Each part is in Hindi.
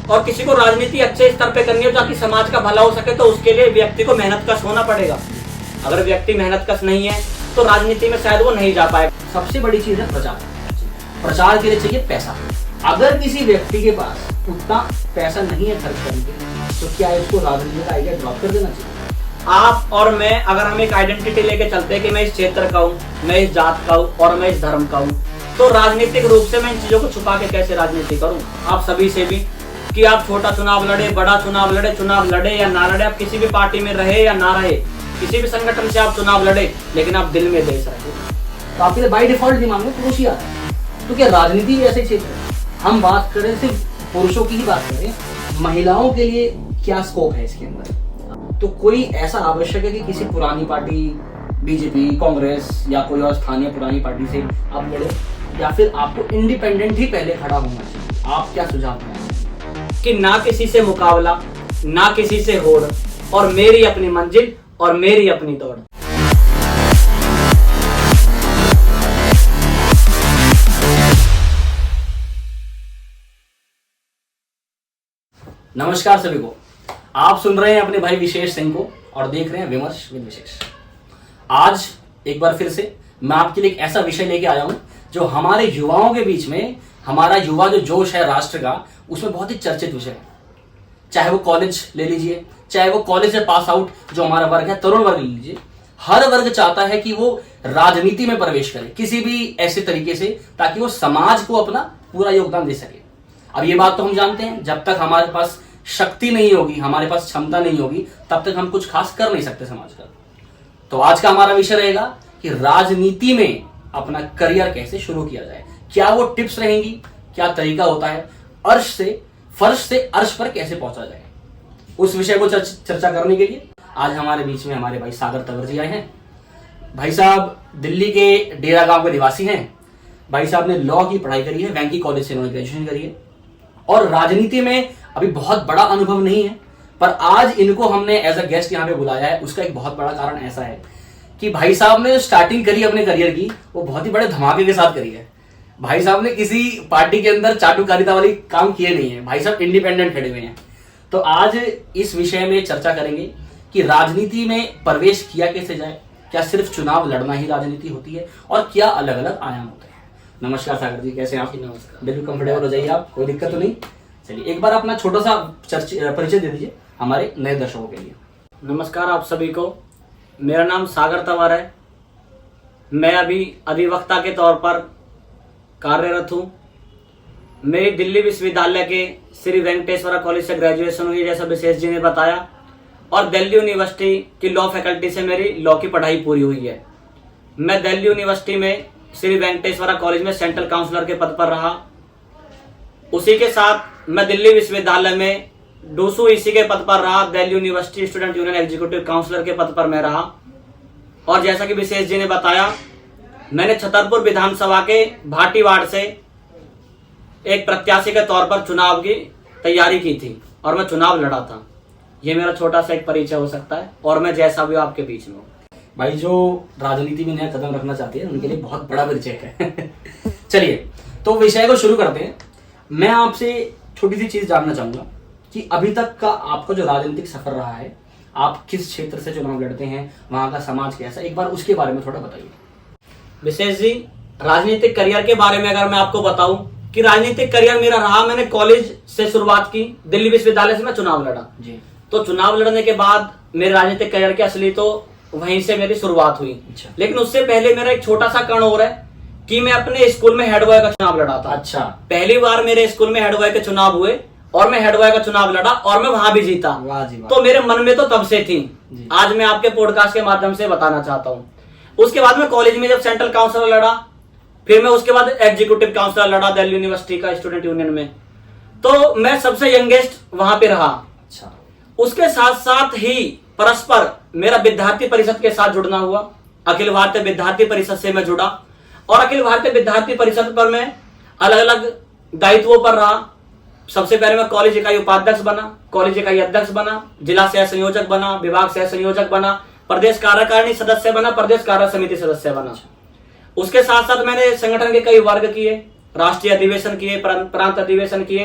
और किसी को राजनीति अच्छे स्तर पे करनी हो ताकि समाज का भला हो सके, तो उसके लिए व्यक्ति को मेहनतकश होना पड़ेगा। अगर व्यक्ति मेहनतकश नहीं है तो राजनीति में शायद वो नहीं जा पाएगा। सबसे बड़ी चीज है प्रचार। प्रचार के लिए चाहिए पैसा। अगर किसी व्यक्ति के पास उतना पैसा नहीं है खर्च करने के लिए, तो क्या उसको राजनीति का आइडिया ड्रॉप कर देना चाहिए? आप और मैं अगर हम एक आइडेंटिटी लेके चलते हैं कि मैं इस क्षेत्र का हूँ, मैं इस जात का हूँ और मैं इस धर्म का हूँ, तो राजनीतिक रूप से मैं इन चीजों को छुपा के कैसे राजनीति करूँ? आप सभी से भी कि आप छोटा चुनाव लड़े, बड़ा चुनाव लड़े, चुनाव लड़े या ना लड़े, आप किसी भी पार्टी में रहे या ना रहे, किसी भी संगठन से आप चुनाव लड़े, लेकिन आप दिल में देश रहे, तो आपके बाई डिफॉल्ट दिमाग में पुरुष ही आता है। तो क्या राजनीति भी ऐसे क्षेत्र है? हम बात करें सिर्फ पुरुषों की ही बात करें, महिलाओं के लिए क्या स्कोप है इसके अंदर? तो कोई ऐसा आवश्यक है कि किसी पुरानी पार्टी, बीजेपी, कांग्रेस या कोई और स्थानीय पुरानी पार्टी से आप लड़े, या फिर आपको इंडिपेंडेंट ही पहले खड़ा होना चाहिए? आप क्या सुझाव दें? कि ना किसी से मुकाबला, ना किसी से होड़, और मेरी अपनी मंजिल और मेरी अपनी दौड़। नमस्कार सभी को, आप सुन रहे हैं अपने भाई विशेष सिंह को और देख रहे हैं विमर्श विद विशेष। आज एक बार फिर से मैं आपके लिए एक ऐसा विषय लेके आया हूं जो हमारे युवाओं के बीच में, हमारा युवा जो जोश है राष्ट्र का, उसमें बहुत ही चर्चित विषय है। चाहे वो कॉलेज ले लीजिए, चाहे वो कॉलेज से पास आउट जो हमारा वर्ग है, तरुण वर्ग ले लीजिए, हर वर्ग चाहता है कि वो राजनीति में प्रवेश करे किसी भी ऐसे तरीके से, ताकि वो समाज को अपना पूरा योगदान दे सके। अब ये बात तो हम जानते हैं, जब तक हमारे पास शक्ति नहीं होगी, हमारे पास क्षमता नहीं होगी, तब तक हम कुछ खास कर नहीं सकते समाज का। तो आज का हमारा विषय रहेगा कि राजनीति में अपना करियर कैसे शुरू किया जाए, क्या वो टिप्स रहेंगी, क्या तरीका होता है, फर्श से अर्श पर कैसे पहुंचा जाए। उस विषय को चर्चा करने के लिए आज हमारे बीच में हमारे भाई सागर तंवर जी आए हैं। भाई साहब दिल्ली के डेरा गांव के निवासी हैं। भाई साहब ने लॉ की पढ़ाई करी है, वेंकी कॉलेज से इन्होंने ग्रेजुएशन करी है, और राजनीति में अभी बहुत बड़ा अनुभव नहीं है, पर आज इनको हमने एज अ गेस्ट यहाँ पे बुलाया है। उसका एक बहुत बड़ा कारण ऐसा है कि भाई साहब ने जो स्टार्टिंग करी अपने करियर की, वो बहुत ही बड़े धमाके के साथ करी है। भाई साहब ने किसी पार्टी के अंदर चाटुकारिता वाली काम किए नहीं है, भाई साहब इंडिपेंडेंट खड़े हुए हैं। तो आज इस विषय में चर्चा करेंगे कि राजनीति में प्रवेश किया कैसे जाए, क्या सिर्फ चुनाव लड़ना ही राजनीति होती है, और क्या अलग अलग आयाम होते हैं। नमस्कार सागर जी, कैसे हैं आप? नमस्कार। बिल्कुल कंफर्टेबल हो जाइए आप, कोई दिक्कत तो नहीं। चलिए एक बार अपना छोटा सा परिचय दे दीजिए हमारे नए दर्शकों के लिए। नमस्कार आप सभी को, मेरा नाम सागर तंवर है। मैं अभी अधिवक्ता के तौर पर कार्यरत हूँ। मेरी दिल्ली विश्वविद्यालय के श्री वेंकटेश्वरा कॉलेज से ग्रेजुएशन हुई, जैसा विशेष जी ने बताया, और दिल्ली यूनिवर्सिटी की लॉ फैकल्टी से मेरी लॉ की पढ़ाई पूरी हुई है। मैं दिल्ली यूनिवर्सिटी में श्री वेंकटेश्वरा कॉलेज में सेंट्रल काउंसलर के पद पर रहा। उसी के साथ मैं दिल्ली विश्वविद्यालय में डूसू ईसी के पद पर रहा। Delhi university student union executive counsellor के पद पर मैं रहा। और जैसा कि विशेष जी ने बताया, मैंने छतरपुर विधानसभा के भाटी वार्ड से एक प्रत्याशी के तौर पर चुनाव की तैयारी की थी और मैं चुनाव लड़ा था। ये मेरा छोटा सा एक परिचय हो सकता है, और मैं जैसा भी आपके बीच में हूँ। भाई जो राजनीति में नया कदम रखना चाहते हैं उनके लिए बहुत बड़ा परिचय है। चलिए तो विषय को शुरू करते हैं। मैं आपसे छोटी सी चीज जानना चाहूंगा कि अभी तक का आपका जो राजनीतिक सफर रहा है, आप किस क्षेत्र से चुनाव लड़ते हैं, वहां का समाज कैसा, एक बार उसके बारे में थोड़ा बताइए। विशेष जी, राजनीतिक करियर के बारे में अगर मैं आपको बताऊं कि राजनीतिक करियर मेरा रहा, मैंने कॉलेज से शुरुआत की, दिल्ली विश्वविद्यालय से मैं चुनाव लड़ा जी। तो चुनाव लड़ने के बाद मेरे राजनीतिक करियर की असली तो वहीं से मेरी शुरुआत हुई। अच्छा। लेकिन उससे पहले मेरा एक छोटा सा कण और है कि मैं अपने स्कूल में हेड बॉय का चुनाव लड़ा था। अच्छा। पहली बार मेरे स्कूल में हेड बॉय के चुनाव हुए और मैं हेड बॉय का चुनाव लड़ा और मैं वहां भी जीता। वाह जी वाह। तो मेरे मन में तो तब से थी, जी। आज मैं आपके पॉडकास्ट के माध्यम से बताना चाहता हूँ। उसके बाद में कॉलेज में जब सेंट्रल काउंसलर लड़ा, फिर मैं उसके बाद एग्जीक्यूटिव काउंसलर लड़ा दिल्ली यूनिवर्सिटी का स्टूडेंट यूनियन में, तो मैं सबसे यंगेस्ट वहां पे रहा। अच्छा। उसके साथ साथ ही परस्पर मेरा विद्यार्थी परिषद के साथ जुड़ना हुआ। अखिल भारतीय विद्यार्थी परिषद से मैं जुड़ा और अखिल भारतीय विद्यार्थी परिषद पर मैं अलग अलग दायित्वों पर रहा। सबसे पहले मैं कॉलेज इकाई उपाध्यक्ष बना, कॉलेज इकाई अध्यक्ष बना, जिला सह संयोजक बना, विभाग सह संयोजक बना, प्रदेश कार्यकारिणी सदस्य बना, प्रदेश कार्य समिति सदस्य बना। उसके साथ साथ मैंने संगठन के कई वर्ग किए, राष्ट्रीय अधिवेशन किए, प्रांत अधिवेशन किए,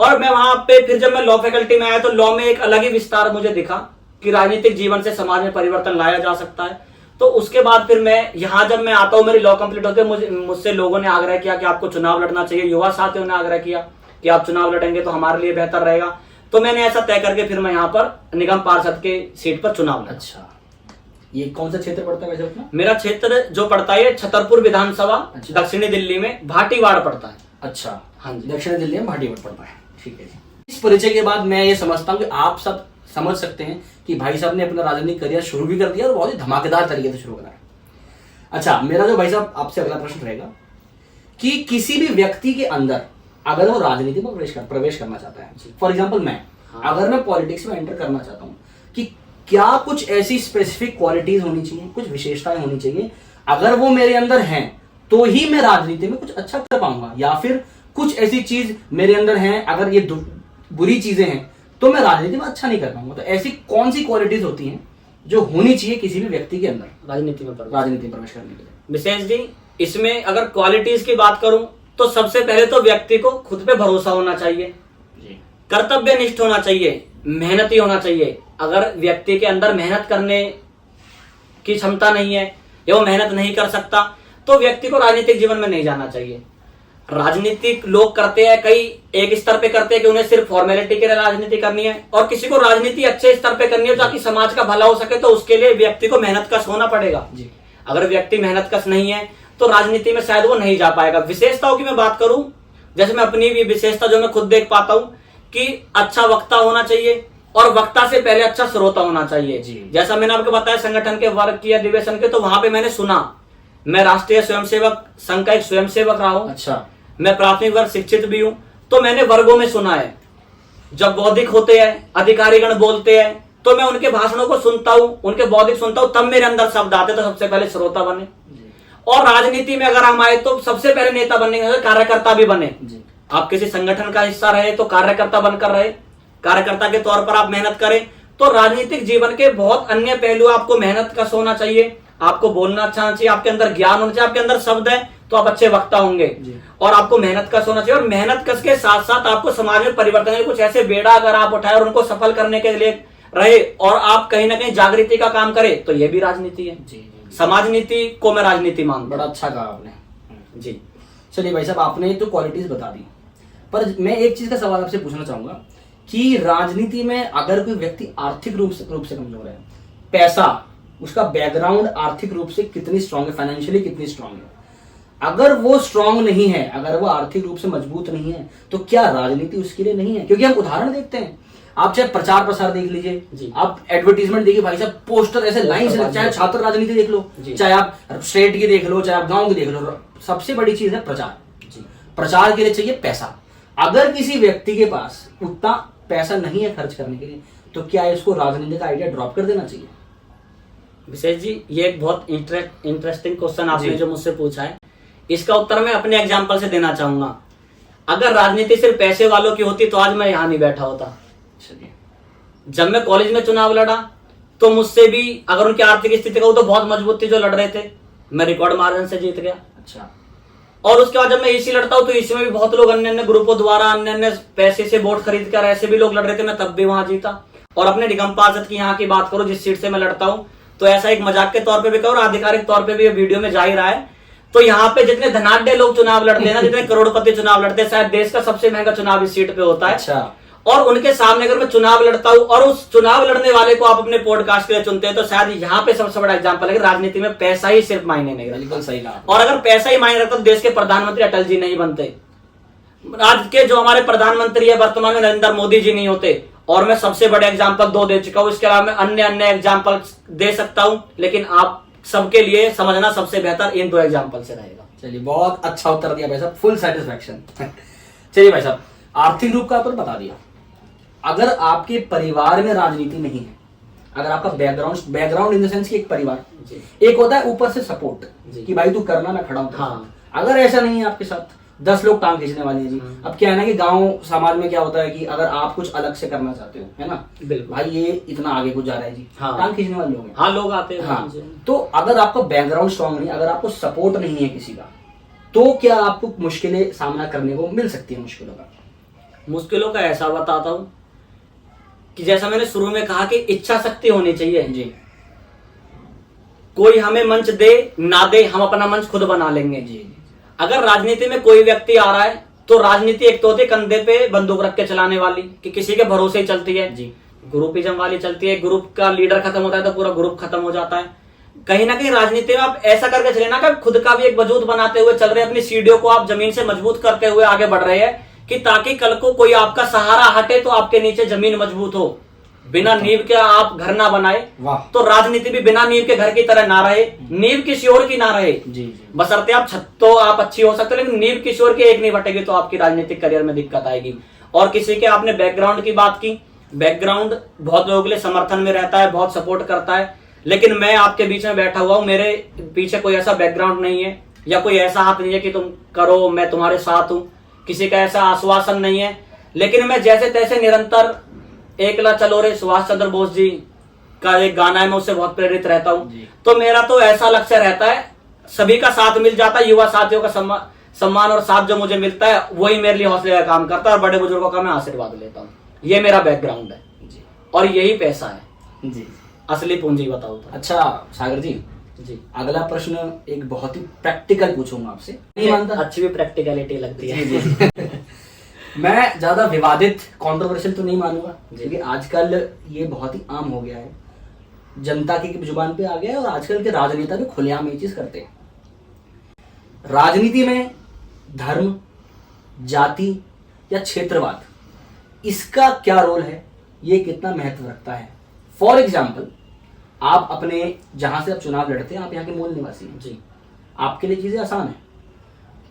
और मैं वहां पे फिर जब मैं लॉ फैकल्टी में आया तो लॉ में एक अलग ही विस्तार मुझे दिखा कि राजनीतिक जीवन से समाज में परिवर्तन लाया जा सकता है। तो उसके बाद फिर मैं यहाँ जब मैं आता हूँ, मेरी लॉ कंप्लीट होकर मुझसे लोगों ने आग्रह किया कि आपको चुनाव लड़ना चाहिए, युवा साथियों ने आग्रह किया कि आप चुनाव लड़ेंगे तो हमारे लिए बेहतर रहेगा। तो मैंने ऐसा तय करके फिर मैं यहाँ पर निगम पार्षद के सीट पर चुनाव लड़ा। अच्छा, ये कौन सा क्षेत्र पड़ता है वैसे अपना? मेरा क्षेत्र जो पड़ता है छतरपुर विधानसभा, अच्छा। दक्षिणी दिल्ली में भाटीवाड़ पड़ता है। अच्छा, हाँ जी। दक्षिण दिल्ली में भाटीवाड़ पड़ता है, ठीक है जी। इस परिचय के बाद मैं ये समझता हूँ कि आप सब समझ सकते हैं कि भाई साहब ने अपना राजनीतिक करियर शुरू भी कर दिया और बहुत ही धमाकेदार तरीके से शुरू करा है। अच्छा, मेरा जो भाई साहब आपसे अगला प्रश्न रहेगा कि किसी भी व्यक्ति के अंदर अगर वो राजनीति में प्रवेश करना चाहता है, फॉर एग्जाम्पल मैं, अगर मैं पॉलिटिक्स में एंटर करना चाहता हूँ, कि क्या कुछ ऐसी स्पेसिफिक क्वालिटीज होनी चाहिए, कुछ विशेषताएं होनी चाहिए, अगर वो मेरे अंदर हैं तो ही मैं राजनीति में कुछ अच्छा कर पाऊंगा, या फिर कुछ ऐसी चीज मेरे अंदर हैं अगर ये बुरी चीजें हैं तो मैं राजनीति में अच्छा नहीं कर पाऊंगा? तो ऐसी कौन सी क्वालिटीज होती हैं जो होनी चाहिए किसी भी व्यक्ति के अंदर राजनीति में प्रवेश करने के लिए? विशेष जी, इसमें अगर क्वालिटीज की बात करूं तो सबसे पहले तो व्यक्ति को खुद पे भरोसा होना चाहिए, कर्तव्यनिष्ठ होना चाहिए, मेहनती होना चाहिए। अगर व्यक्ति के अंदर मेहनत करने की क्षमता नहीं है या वो मेहनत नहीं कर सकता तो व्यक्ति को राजनीतिक जीवन में नहीं जाना चाहिए। राजनीतिक लोग करते हैं, कई एक स्तर पे करते हैं कि उन्हें सिर्फ फॉर्मेलिटी के लिए राजनीति करनी है, और किसी को राजनीति अच्छे स्तर पे करनी है ताकि समाज का भला हो सके, तो उसके लिए व्यक्ति को मेहनतकश होना पड़ेगा। अगर व्यक्ति मेहनतकश नहीं है तो राजनीति में शायद वो नहीं जा पाएगा। विशेषताओं की मैं बात करूं, जैसे मैं अपनी भी विशेषता जो मैं खुद देख पाता हूं कि अच्छा वक्ता होना चाहिए और वक्ता से पहले अच्छा श्रोता होना चाहिए। जैसा मैंने आपको बताया संगठन के वर्ग की अधिवेशन के, तो वहां पे मैंने सुना, मैं राष्ट्रीय स्वयंसेवक संघ का एक स्वयंसेवक रहा हूं। अच्छा, मैं प्राथमिक वर्ग शिक्षित भी हूं, तो मैंने वर्गों में सुना है जब बौद्धिक होते हैं, अधिकारीगण बोलते हैं, तो मैं उनके भाषणों को सुनता हूं, उनके बौद्धिक सुनता हूं, तब मेरे अंदर शब्द आते, तो सबसे पहले श्रोता बने। और राजनीति में अगर हम आए तो सबसे पहले नेता बनने के कार्यकर्ता भी बने। आप किसी संगठन का हिस्सा रहे तो कार्यकर्ता बनकर रहे, कार्यकर्ता के तौर पर आप मेहनत करें। तो राजनीतिक जीवन के बहुत अन्य पहलू, आपको मेहनत का होना चाहिए, आपको बोलना अच्छा होना चाहिए, आपके अंदर ज्ञान होना चाहिए, आपके अंदर शब्द है तो आप अच्छे वक्ता होंगे, और आपको मेहनत कश होना चाहिए। और मेहनत कश के साथ साथ आपको समाज में परिवर्तन के कुछ ऐसे बेड़ा अगर आप उठाए और उनको सफल करने के लिए रहे और आप कहीं ना कहीं जागृति का काम करें, तो ये भी राजनीति है। समाज नीति को मैं राजनीति मानता हूं। बड़ा अच्छा कहा आपने जी। चलिए भाई साहब, आपने तो क्वालिटीज बता दी, पर मैं एक चीज का सवाल आपसे पूछना चाहूंगा कि राजनीति में अगर कोई व्यक्ति आर्थिक रूप से कमजोर है, पैसा, उसका बैकग्राउंड आर्थिक रूप से कितनी स्ट्रांग है, फाइनेंशियली कितनी स्ट्रांग है, अगर वो स्ट्रांग नहीं है, अगर वो आर्थिक रूप से मजबूत नहीं है, तो क्या राजनीति उसके लिए नहीं है? क्योंकि हम उदाहरण देखते हैं, आप चाहे प्रचार प्रसार देख लीजिए, आप एडवर्टीजमेंट देखिए, भाई साहब पोस्टर ऐसे लाइन से, चाहे छात्र राजनीति देख लो, चाहे आप स्टेट की देख लो, चाहे आप गांव की देख लो, सबसे बड़ी चीज है प्रचार। प्रचार के लिए चाहिए पैसा। अगर किसी व्यक्ति के पास उतना पैसा नहीं है खर्च करने के लिए, तो क्या इसको राजनीति का आइडिया ड्रॉप कर देना चाहिए? विशेष जी, ये एक बहुत इंटरेस्टिंग क्वेश्चन आपने जो मुझसे पूछा है, इसका उत्तर मैं अपने एग्जाम्पल से देना चाहूंगा। अगर राजनीति सिर्फ पैसे वालों की होती तो आज मैं यहाँ नहीं बैठा होता। जब मैं कॉलेज में चुनाव लड़ा तो मुझसे भी अगर उनकी आर्थिक स्थिति कहूं तो बहुत मजबूत थी जो लड़ रहे थे, मैं रिकॉर्ड मार्जिन से जीत गया। अच्छा। और उसके बाद जब मैं ईसी लड़ता हूं तो ईसी में भी बहुत लोग अन्य अन्य ग्रुपों द्वारा अन्य अन्य पैसे से वोट खरीद कर ऐसे भी लोग लड़ रहे थे, मैं तब भी वहां जीता। और अपने निगम पार्षद की यहाँ की बात करूं, जिस सीट से मैं लड़ता हूं, तो ऐसा एक मजाक के तौर पर भी कहूं और आधिकारिक तौर पर भी वीडियो में जा ही रहा है, तो यहाँ पे जितने धनाढ्य लोग चुनाव लड़ते हैं ना, जितने करोड़पति चुनाव लड़ते हैं, शायद देश का सबसे महंगा चुनाव इस सीट पे होता है। अच्छा। और उनके सामने अगर मैं चुनाव लड़ता हूं और उस चुनाव लड़ने वाले को आप अपने पॉडकास्ट के लिए चुनते हैं, तो शायद यहाँ पे सबसे बड़ा एग्जांपल है कि राजनीति में पैसा ही सिर्फ मायने नहीं रखता। बिल्कुल सही कहा। और अगर पैसा ही मायने रखता तो देश के प्रधानमंत्री अटल जी नहीं बनते, आज के जो हमारे प्रधानमंत्री है वर्तमान में नरेंद्र मोदी जी नहीं होते। और मैं सबसे बड़े एग्जाम्पल 2 दे चुका हूं, इसके अलावा मैं अन्य अन्य एग्जाम्पल दे सकता हूं, लेकिन आप सबके लिए समझना सबसे बेहतर इन 2 एग्जाम्पल से रहेगा। चलिए, बहुत अच्छा उत्तर दिया भाई साहब, फुल सेटिस्फैक्शन। चलिए भाई साहब, आर्थिक रूप का आपने बता दिया। अगर आपके परिवार में राजनीति नहीं है, अगर आपका बैकग्राउंड इन द सेंस कि एक परिवार, एक होता है ऊपर से सपोर्ट कि भाई तू करना, मैं खड़ा हूं। हाँ। अगर ऐसा नहीं है आपके साथ, 10 लोग टांग खींचने वाले हैं जी। अब क्या है ना कि गांव समाज में क्या होता है कि अगर आप कुछ अलग से करना चाहते हो, है ना, भाई ये इतना आगे कुछ जा रहा है जी, हाँ, टांग खींचने वाले लोग हैं। हाँ, लोग आते हैं। हाँ। तो अगर आपका बैकग्राउंड स्ट्रांग नहीं, अगर आपको सपोर्ट नहीं है किसी का, तो क्या आपको मुश्किलें सामना करने को मिल सकती है मुश्किलों का? मुश्किलों का ऐसा बताता हूँ कि जैसा मैंने शुरू में कहा कि इच्छा शक्ति होनी चाहिए जी कोई हमें मंच दे ना दे, हम अपना मंच खुद बना लेंगे। जी अगर राजनीति में कोई व्यक्ति आ रहा है तो राजनीति एक तो होती है कंधे पे बंदूक रख के चलाने वाली, कि किसी के भरोसे ही चलती है जी ग्रुपिज्म वाली चलती है। ग्रुप का लीडर खत्म होता है तो पूरा ग्रुप खत्म हो जाता है। कहीं ना कहीं राजनीति में आप ऐसा करके चले ना कि खुद का भी एक वजूद बनाते हुए चल रहे हैं, अपनी सीढ़ियों को आप जमीन से मजबूत करते हुए आगे बढ़ रहे हैं, कि ताकि कल को कोई आपका सहारा हटे तो आपके नीचे जमीन मजबूत हो। बिना नींव के आप घर ना बनाए, वाह तो राजनीति भी बिना नींव के घर की तरह ना रहे, नींव किसी और की ना रहे। जी जी बशर्ते आप छत तो आप अच्छी हो सकते हो, लेकिन नींव किसी और की एक नहीं बटेगी तो आपकी राजनीतिक करियर में दिक्कत आएगी। और किसी के आपने बैकग्राउंड की बात की, बैकग्राउंड बहुत लोगों के लिए समर्थन में रहता है, बहुत सपोर्ट करता है, लेकिन मैं आपके बीच में बैठा हुआ हूं, मेरे पीछे कोई ऐसा बैकग्राउंड नहीं है या कोई ऐसा हाथ नहीं है कि तुम करो मैं तुम्हारे साथ हूं, किसी का ऐसा आश्वासन नहीं है। लेकिन मैं जैसे तैसे निरंतर एकला चलो रे सुभाष चंद्र बोस जी का एक गाना है, मैं उससे बहुत प्रेरित रहता हूं। तो मेरा तो ऐसा लक्ष्य रहता है, सभी का साथ मिल जाता है, युवा साथियों का सम्मान और साथ जो मुझे मिलता है वही मेरे लिए हौसले का काम करता है, और बड़े बुजुर्गों का मैं आशीर्वाद लेता हूँ। ये मेरा बैकग्राउंड है जी और यही पैसा है, जी असली पूंजी बताओ तो। अच्छा सागर जी, जी अगला प्रश्न एक बहुत ही प्रैक्टिकल पूछूंगा आपसे। नहीं मानता? अच्छी भी प्रैक्टिकलिटी लगती है। जी जी मैं ज्यादा विवादित कंट्रोवर्शियल तो नहीं मानूंगा, क्योंकि आजकल ये बहुत ही आम हो गया है, जनता की जुबान पे आ गया है, और आजकल के राजनेता भी खुलेआम ये चीज करते हैं। राजनीति में धर्म, जाति या क्षेत्रवाद, इसका क्या रोल है, ये कितना महत्व रखता है? फॉर एग्जाम्पल, आप अपने जहां से आप चुनाव लड़ते हैं, आप यहाँ के मूल निवासी हैं जी, आपके लिए चीजें आसान है।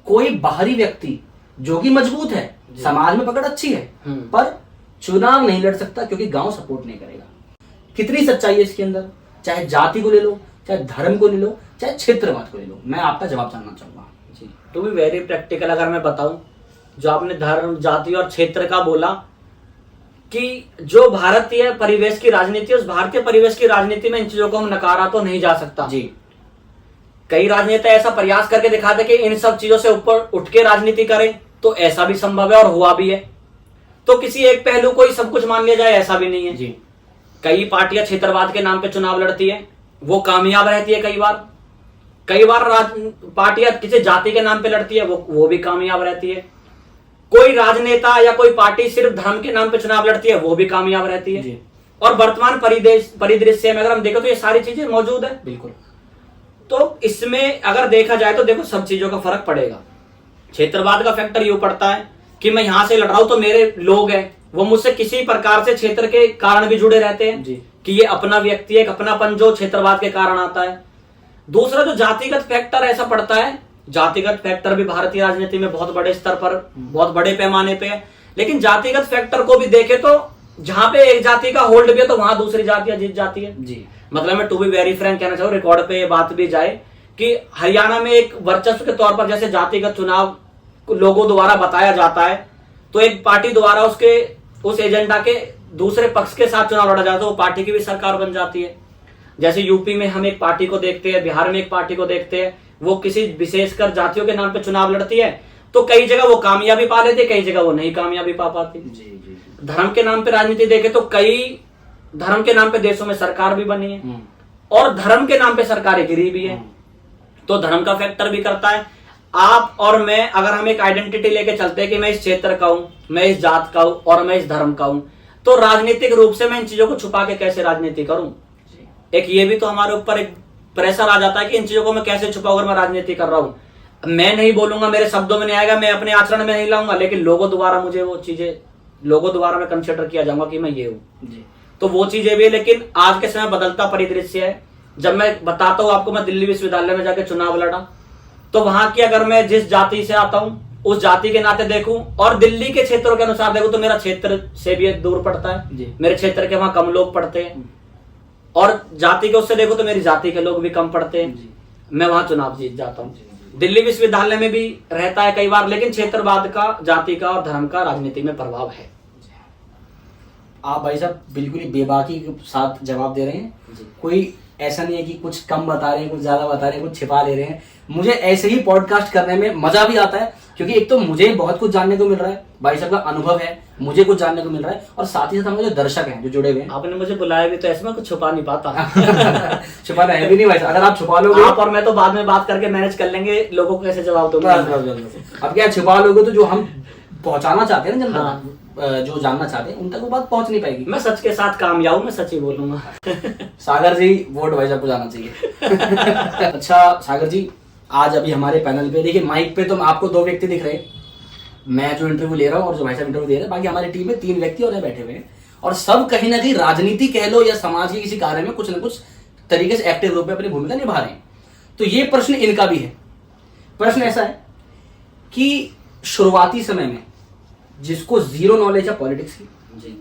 कोई बाहरी व्यक्ति जो कि मजबूत है, समाज में पकड़ अच्छी है, पर चुनाव नहीं लड़ सकता क्योंकि गांव सपोर्ट नहीं करेगा। कितनी सच्चाई है इसके अंदर? चाहे जाति को ले लो, चाहे धर्म को ले लो, चाहे क्षेत्रवाद को ले लो, मैं आपका जवाब जानना चाहूंगा। जी, टू बी वेरी प्रैक्टिकल अगर मैं बताऊं, जो आपने धर्म, जाति और क्षेत्र का बोला, कि जो भारतीय परिवेश की राजनीति, उस भारतीय परिवेश की राजनीति में इन चीजों को हम नकारा तो नहीं जा सकता। जी, कई राजनेता ऐसा प्रयास करके दिखाते कि इन सब चीजों से ऊपर उठ के राजनीति करें, तो ऐसा भी संभव है और हुआ भी है। तो किसी एक पहलू को ही सब कुछ मान लिया जाए, ऐसा भी नहीं है जी। कई पार्टियां क्षेत्रवाद के नाम पे चुनाव लड़ती है, वो कामयाब रहती है। कई बार पार्टियां किसी जाति के नाम पे लड़ती है, वो भी कामयाब रहती है। कोई राजनेता या कोई पार्टी सिर्फ धर्म के नाम पे चुनाव लड़ती है, वो भी कामयाब रहती है। और वर्तमान परिदृश्य में अगर हम देखें तो ये सारी चीजें मौजूद है। बिल्कुल। तो इसमें अगर देखा जाए तो देखो, सब चीजों का फर्क पड़ेगा। क्षेत्रवाद का फैक्टर ये पड़ता है कि मैं यहां से लड़ रहा हूं तो मेरे लोग हैं, वो मुझसे किसी प्रकार से क्षेत्र के कारण भी जुड़े रहते हैं, कि ये अपना व्यक्ति है, एक अपनापन जो क्षेत्रवाद के कारण आता है। दूसरा जो जातिगत फैक्टर ऐसा पड़ता है, जातिगत फैक्टर भी भारतीय राजनीति में बहुत बड़े स्तर पर, बहुत बड़े पैमाने पे है। लेकिन जातिगत फैक्टर को भी देखे तो जहां पे एक जाति का होल्ड भी है तो वहां दूसरी जातियां जीत जाती है जी। मतलब मैं टू बी वेरी फ्रैंक कहना चाहूँ, रिकॉर्ड पे ये बात भी जाए कि हरियाणा में एक वर्चस्व के तौर पर जैसे जातिगत चुनाव लोगों द्वारा बताया जाता है, तो एक पार्टी द्वारा उसके उस एजेंडा के दूसरे पक्ष के साथ चुनाव लड़ा जाता है, वो पार्टी की भी सरकार बन जाती है। जैसे यूपी में हम एक पार्टी को देखते हैं, बिहार में एक पार्टी को देखते हैं, वो किसी विशेषकर जातियों के नाम पे चुनाव लड़ती है, तो कई जगह वो कामयाबी पा लेती है, कई जगह वो नहीं कामयाबी पा पाती। धर्म के नाम पे राजनीति देखे तो कई धर्म के नाम पे देशों में सरकार भी बनी है और धर्म के नाम पे सरकारें गिरी भी है, तो धर्म का फैक्टर भी करता है। आप और मैं अगर हम एक आइडेंटिटी लेके चलते हैं कि मैं इस क्षेत्र का हूं, मैं इस जात का हूं और मैं इस धर्म का हूं, तो राजनीतिक रूप से मैं इन चीजों को छुपा के कैसे राजनीति करूं? एक ये भी तो हमारे ऊपर एक प्रेशर आ जाता है कि इन चीजों को मैं कैसे छुपाऊंगा, मैं राजनीति कर रहा हूं। मैं नहीं बोलूंगा, मेरे शब्दों में नहीं आएगा, मैं अपने आचरण में नहीं लाऊंगा, लेकिन लोगों द्वारा मुझे वो चीजें, लोगों द्वारा मैं कंसिडर किया जाऊंगा कि मैं ये हूं, तो वो चीजें भी है। लेकिन आज के समय बदलता परिदृश्य है। जब मैं बताता हूं आपको, मैं दिल्ली विश्वविद्यालय में जाकर चुनाव लड़ा, तो वहां की अगर मैं जिस जाति से आता हूं उस जाति के नाते देखूं और दिल्ली के क्षेत्रों के अनुसार देखूं, तो मेरा क्षेत्र से भी दूर पड़ता है, मेरे क्षेत्र के वहां कम लोग पढ़ते हैं, और जाति के उससे देखो तो मेरी जाति के लोग भी कम पढ़ते हैं, मैं वहां चुनाव जीत जाता हूँ। दिल्ली विश्वविद्यालय में भी रहता है कई बार, लेकिन क्षेत्रवाद का, जाति का और धर्म का राजनीति में प्रभाव है। आप भाई साहब बिल्कुल ही बेबाकी के साथ जवाब दे रहे हैं, कोई ऐसा नहीं है कि कुछ कम बता रहे हैं, कुछ ज्यादा बता रहे हैं, कुछ छिपा ले रहे हैं। मुझे ऐसे ही पॉडकास्ट करने में मजा भी आता है, क्योंकि एक तो मुझे बहुत कुछ जानने को मिल रहा है, भाई साहब का अनुभव है, मुझे कुछ जानने को मिल रहा है, और साथ ही साथ हमारे जो दर्शक हैं जो जुड़े हुए हैं। आपने मुझे बुलाया भी तो ऐसे में कुछ छुपा नहीं पाता। छुपाना है भी नहीं भाई साहब, अगर आप छुपा लोगे आप और मैं तो बाद में बात करके मैनेज कर लेंगे, लोगों को कैसे जवाब दूंगा। अब क्या छुपा लोगे तो जो हम पहुंचाना चाहते हैं ना जनता, जो जानना चाहते हैं उन तक वो बात पहुंच नहीं पाएगी। मैं सच के साथ कामयाब, मैं सच ही बोलूंगा। सागर जी वोट भाई साहब को जाना चाहिए। अच्छा सागर जी, आज अभी हमारे पैनल पे देखिए, माइक पे तो आपको 2 व्यक्ति दिख रहे हैं, मैं जो इंटरव्यू ले रहा हूँ और जो भाई साहब इंटरव्यू दे रहे हैं, बाकी हमारी टीम में 3 व्यक्ति और यहाँ बैठे हुए हैं, और सब कहीं ना कहीं राजनीति कह लो या समाज के किसी कार्य में कुछ ना कुछ तरीके से एक्टिव रूप में अपनी भूमिका निभा रहे हैं। तो ये प्रश्न इनका भी है। प्रश्न ऐसा है कि शुरुआती समय में जिसको जीरो नॉलेज है पॉलिटिक्स की,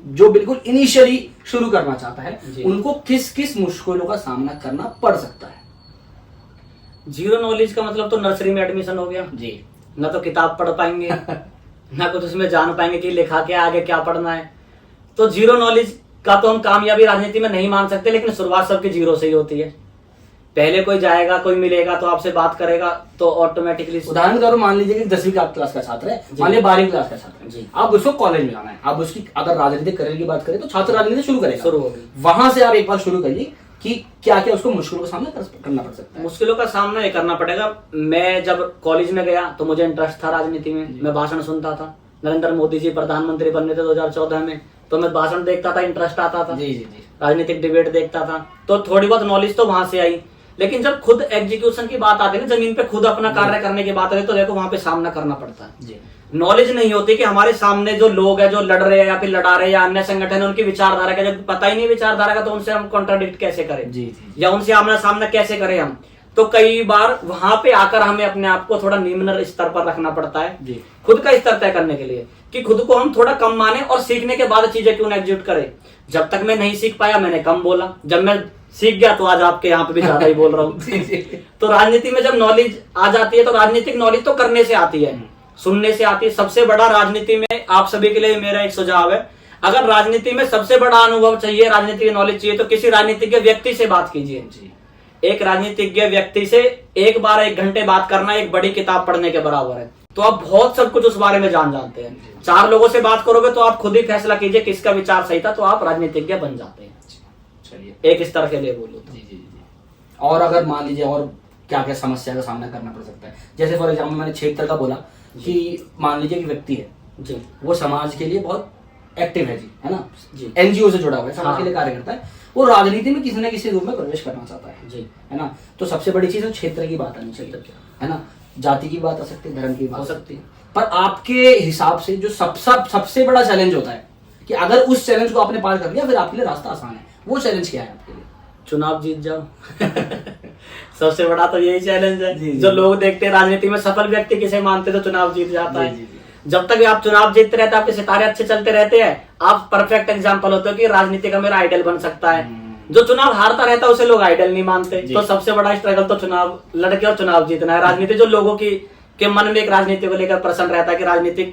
जो बिल्कुल इनिशियली शुरू करना चाहता है, उनको किस किस मुश्किलों का सामना करना पड़ सकता है? जीरो नॉलेज का मतलब तो नर्सरी में एडमिशन हो गया जी। ना तो किताब पढ़ पाएंगे ना कुछ उसमें जान पाएंगे कि लिखा के आगे क्या पढ़ना है। तो जीरो नॉलेज का तो हम कामयाबी राजनीति में नहीं मान सकते, लेकिन शुरुआत सबकी जीरो से ही होती है। पहले कोई जाएगा, कोई मिलेगा तो आपसे बात करेगा, तो ऑटोमेटिकली उदाहरण के तौर मान लीजिए कि 10वीं क्लास का छात्र है, मान लीजिए 12वीं क्लास का छात्र है, आप उसको कॉलेज में जाना है, आप उसकी अगर राजनीतिक करियर की बात करें तो छात्र राजनीति शुरू करेगा, शुरू होगी। वहां से आप एक बार शुरू करिए कि क्या क्या उसको मुश्किलों का सामना करना पड़ सकता है। मुश्किलों का सामना ये करना पड़ेगा। मैं जब कॉलेज में गया तो मुझे इंटरेस्ट था राजनीति में, मैं भाषण सुनता था। नरेंद्र मोदी जी प्रधानमंत्री बनने थे 2014 में, तो मैं भाषण देखता था, इंटरेस्ट आता था, राजनीतिक डिबेट देखता था, तो थोड़ी बहुत नॉलेज तो वहां से आई। लेकिन जब खुद एग्जीक्यूशन की बात आती है ना, जमीन पे खुद अपना कार्य करने की बात आती है, तो देखो वहां पे सामना करना पड़ता है। नॉलेज नहीं होती कि हमारे सामने जो लोग हैं जो लड़ रहे हैं या फिर लड़ा रहे हैं या अन्य संगठन है, उनकी विचारधारा का जब पता ही नहीं विचारधारा का, तो उनसे हम कॉन्ट्राडिक्ट कैसे करें या उनसे आमना सामना कैसे करें हम। तो कई बार वहां पे आकर हमें अपने आप को थोड़ा निम्न स्तर पर रखना पड़ता है, खुद का स्तर तय करने के लिए, कि खुद को हम थोड़ा कम माने और सीखने के बाद चीजें क्यों एग्जीक्यूट करें। जब तक मैं नहीं सीख पाया मैंने कम बोला, जब मैं सीख गया तो आज आपके यहाँ पे भी ज्यादा ही बोल रहा हूँ। तो राजनीति में जब नॉलेज आ जाती है, तो राजनीतिक नॉलेज तो करने से आती है, सुनने से आती है। सबसे बड़ा राजनीति में आप सभी के लिए मेरा एक सुझाव है, अगर राजनीति में सबसे बड़ा अनुभव चाहिए, राजनीतिक नॉलेज चाहिए, तो किसी राजनीतिज्ञ व्यक्ति से बात कीजिए। एक राजनीतिज्ञ व्यक्ति से 1 बार 1 घंटे बात करना एक बड़ी किताब पढ़ने के बराबर है। तो आप बहुत सब कुछ उस बारे में जानते हैं। 4 लोगों से बात करोगे तो आप खुद ही फैसला कीजिए किसका विचार सही था, तो आप राजनीतिज्ञ बन जाते हैं। चलिए एक स्तर के लिए बोलो तो। और अगर मान लीजिए और क्या क्या समस्या का सामना करना पड़ सकता है, जैसे फॉर एग्जाम्पल मैंने क्षेत्र का बोला कि मान लीजिए कि व्यक्ति है जी, वो समाज के लिए बहुत एक्टिव है जी, है ना जी, एनजीओ से जुड़ा हुआ है, समाज के लिए कार्य करता है, वो राजनीति में किसी न किसी रूप में प्रवेश करना चाहता है जी, है ना। तो सबसे बड़ी चीज है क्षेत्र की बात आनी चाहिए, है ना। जाति की बात आ सकती है, धर्म की बात हो सकती है, पर आपके हिसाब से जो सबसे बड़ा चैलेंज होता है कि अगर उस चैलेंज को आपने पार कर लिया फिर आपके लिए रास्ता आसान है, वो चैलेंज क्या है आपके लिए? चुनाव जीत जाओ। सबसे बड़ा तो यही चैलेंज है। जो लोग देखते हैं राजनीति में सफल व्यक्ति किसे मानते तो चुनाव जीत जाता है। जब तक आप चुनाव जीतते रहते हैं, आपके सितारे अच्छे चलते रहते हैं, आप परफेक्ट एग्जांपल होते हो कि राजनीति का मेरा आइडल बन सकता है। जो चुनाव हारता रहता है उसे लोग आइडल नहीं मानते। तो सबसे बड़ा स्ट्रगल तो चुनाव लड़के और चुनाव जीतना है। राजनीति जो लोगों के मन में एक राजनीति को लेकर प्रश्न रहता है कि राजनीति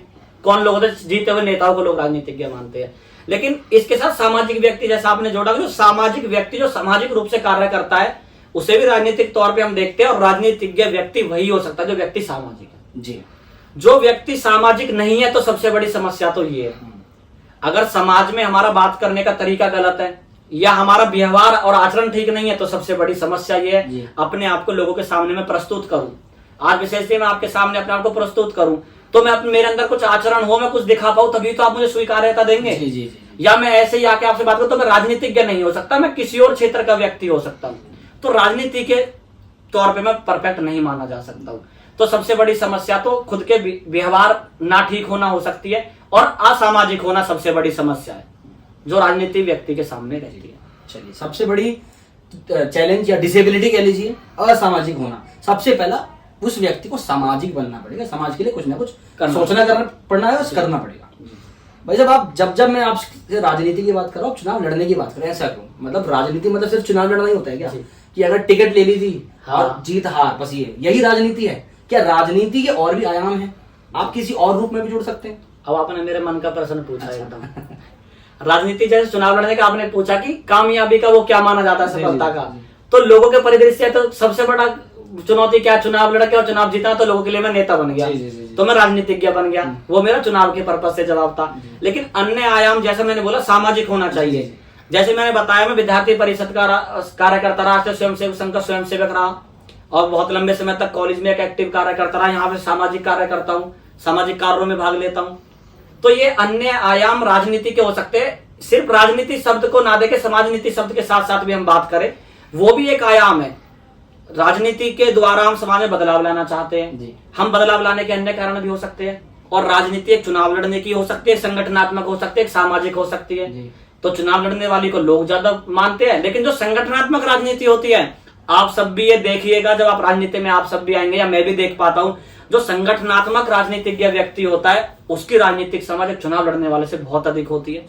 कौन लोगों से जीते हुए नेताओं को लोग राजनीतिज्ञ मानते हैं। लेकिन इसके साथ सामाजिक व्यक्ति, जैसा आपने जोड़ा, जो सामाजिक व्यक्ति जो सामाजिक रूप से कार्य करता है उसे भी राजनीतिक तौर पे हम देखते हैं। और राजनीतिज्ञ व्यक्ति वही हो सकता है जो व्यक्ति सामाजिक है जी। जो व्यक्ति सामाजिक नहीं है तो सबसे बड़ी समस्या तो ये है, अगर समाज में हमारा बात करने का तरीका गलत है या हमारा व्यवहार और आचरण ठीक नहीं है तो सबसे बड़ी समस्या ये है अपने आप को लोगों के सामने में प्रस्तुत करूं। आज विशेषतः मैं आपके सामने अपने आप को प्रस्तुत करूं तो मैं मेरे अंदर कुछ आचरण हो, मैं कुछ दिखा पाऊं, तभी तो आप मुझे स्वीकार्यता देंगे। या मैं ऐसे ही आके आपसे बात करूं तो मैं राजनीतिज्ञ नहीं हो सकता, मैं किसी और क्षेत्र का व्यक्ति हो सकता हूं। तो राजनीति के तौर पे मैं परफेक्ट नहीं माना जा सकता हूं। तो सबसे बड़ी समस्या तो खुद के व्यवहार ना ठीक होना हो सकती है, और असामाजिक होना सबसे बड़ी समस्या है जो राजनीति व्यक्ति के सामने रहती है। चलिए, सबसे बड़ी चैलेंज या डिसेबिलिटी कह लीजिए असामाजिक होना। सबसे पहला उस व्यक्ति को सामाजिक बनना पड़ेगा, समाज के लिए कुछ ना कुछ सोचना करना पड़ना है, करना पड़ेगा। भाई साहब, आप जब मैं आपसे राजनीति की बात कर रहा हूँ, चुनाव लड़ने की बात कर रहे हैं, ऐसा क्यों? मतलब राजनीति मतलब सिर्फ चुनाव लड़ना ही होता है क्या? कि अगर टिकट ले ली थी और जीत हार, बस यही राजनीति है क्या? राजनीति के और भी आयाम हैं, आप किसी और रूप में भी जुड़ सकते हैं। अब आपने मेरे मन का प्रश्न पूछा एकदम। राजनीति जैसे चुनाव लड़ने का आपने पूछा कि कामयाबी का वो क्या माना जाता है, सफलता का, तो लोगों के परिदृश्य तो सबसे बड़ा चुनौती क्या, चुनाव लड़ा के और चुनाव जीता तो लोगों के लिए मैं नेता बन गया, तो मैं राजनीतिज्ञ बन गया, वो मेरा चुनाव के पर्पज से जवाब था। लेकिन अन्य आयाम जैसे मैंने बोला सामाजिक होना चाहिए। जैसे मैंने बताया मैं विद्यार्थी परिषद का कार्यकर्ता, राष्ट्रीय स्वयंसेवक संघ का स्वयंसेवक रहा और बहुत लंबे समय तक कॉलेज में एक एक्टिव कार्यकर्ता रहा। यहाँ पे सामाजिक कार्य करता हूँ, सामाजिक कार्यों में भाग लेता हूँ। तो ये अन्य आयाम राजनीति के हो सकते हैं। सिर्फ राजनीति शब्द को ना देके समाज नीति शब्द के साथ साथ भी हम बात करें, वो भी एक आयाम है। राजनीति के द्वारा हम समाज में बदलाव लाना चाहते हैं। हम बदलाव लाने के अन्य कारण भी हो सकते हैं और राजनीति एक चुनाव लड़ने की हो सकती है, संगठनात्मक हो सकती है, सामाजिक हो सकती है। तो चुनाव लड़ने वाली को लोग ज्यादा मानते हैं, लेकिन जो संगठनात्मक राजनीति होती है, आप सब भी ये देखिएगा, जब आप राजनीति में आप सब भी आएंगे या मैं भी देख पाता हूं, जो संगठनात्मक राजनीतिज्ञ व्यक्ति होता है उसकी राजनीतिक समझ एक चुनाव लड़ने वाले से बहुत अधिक होती है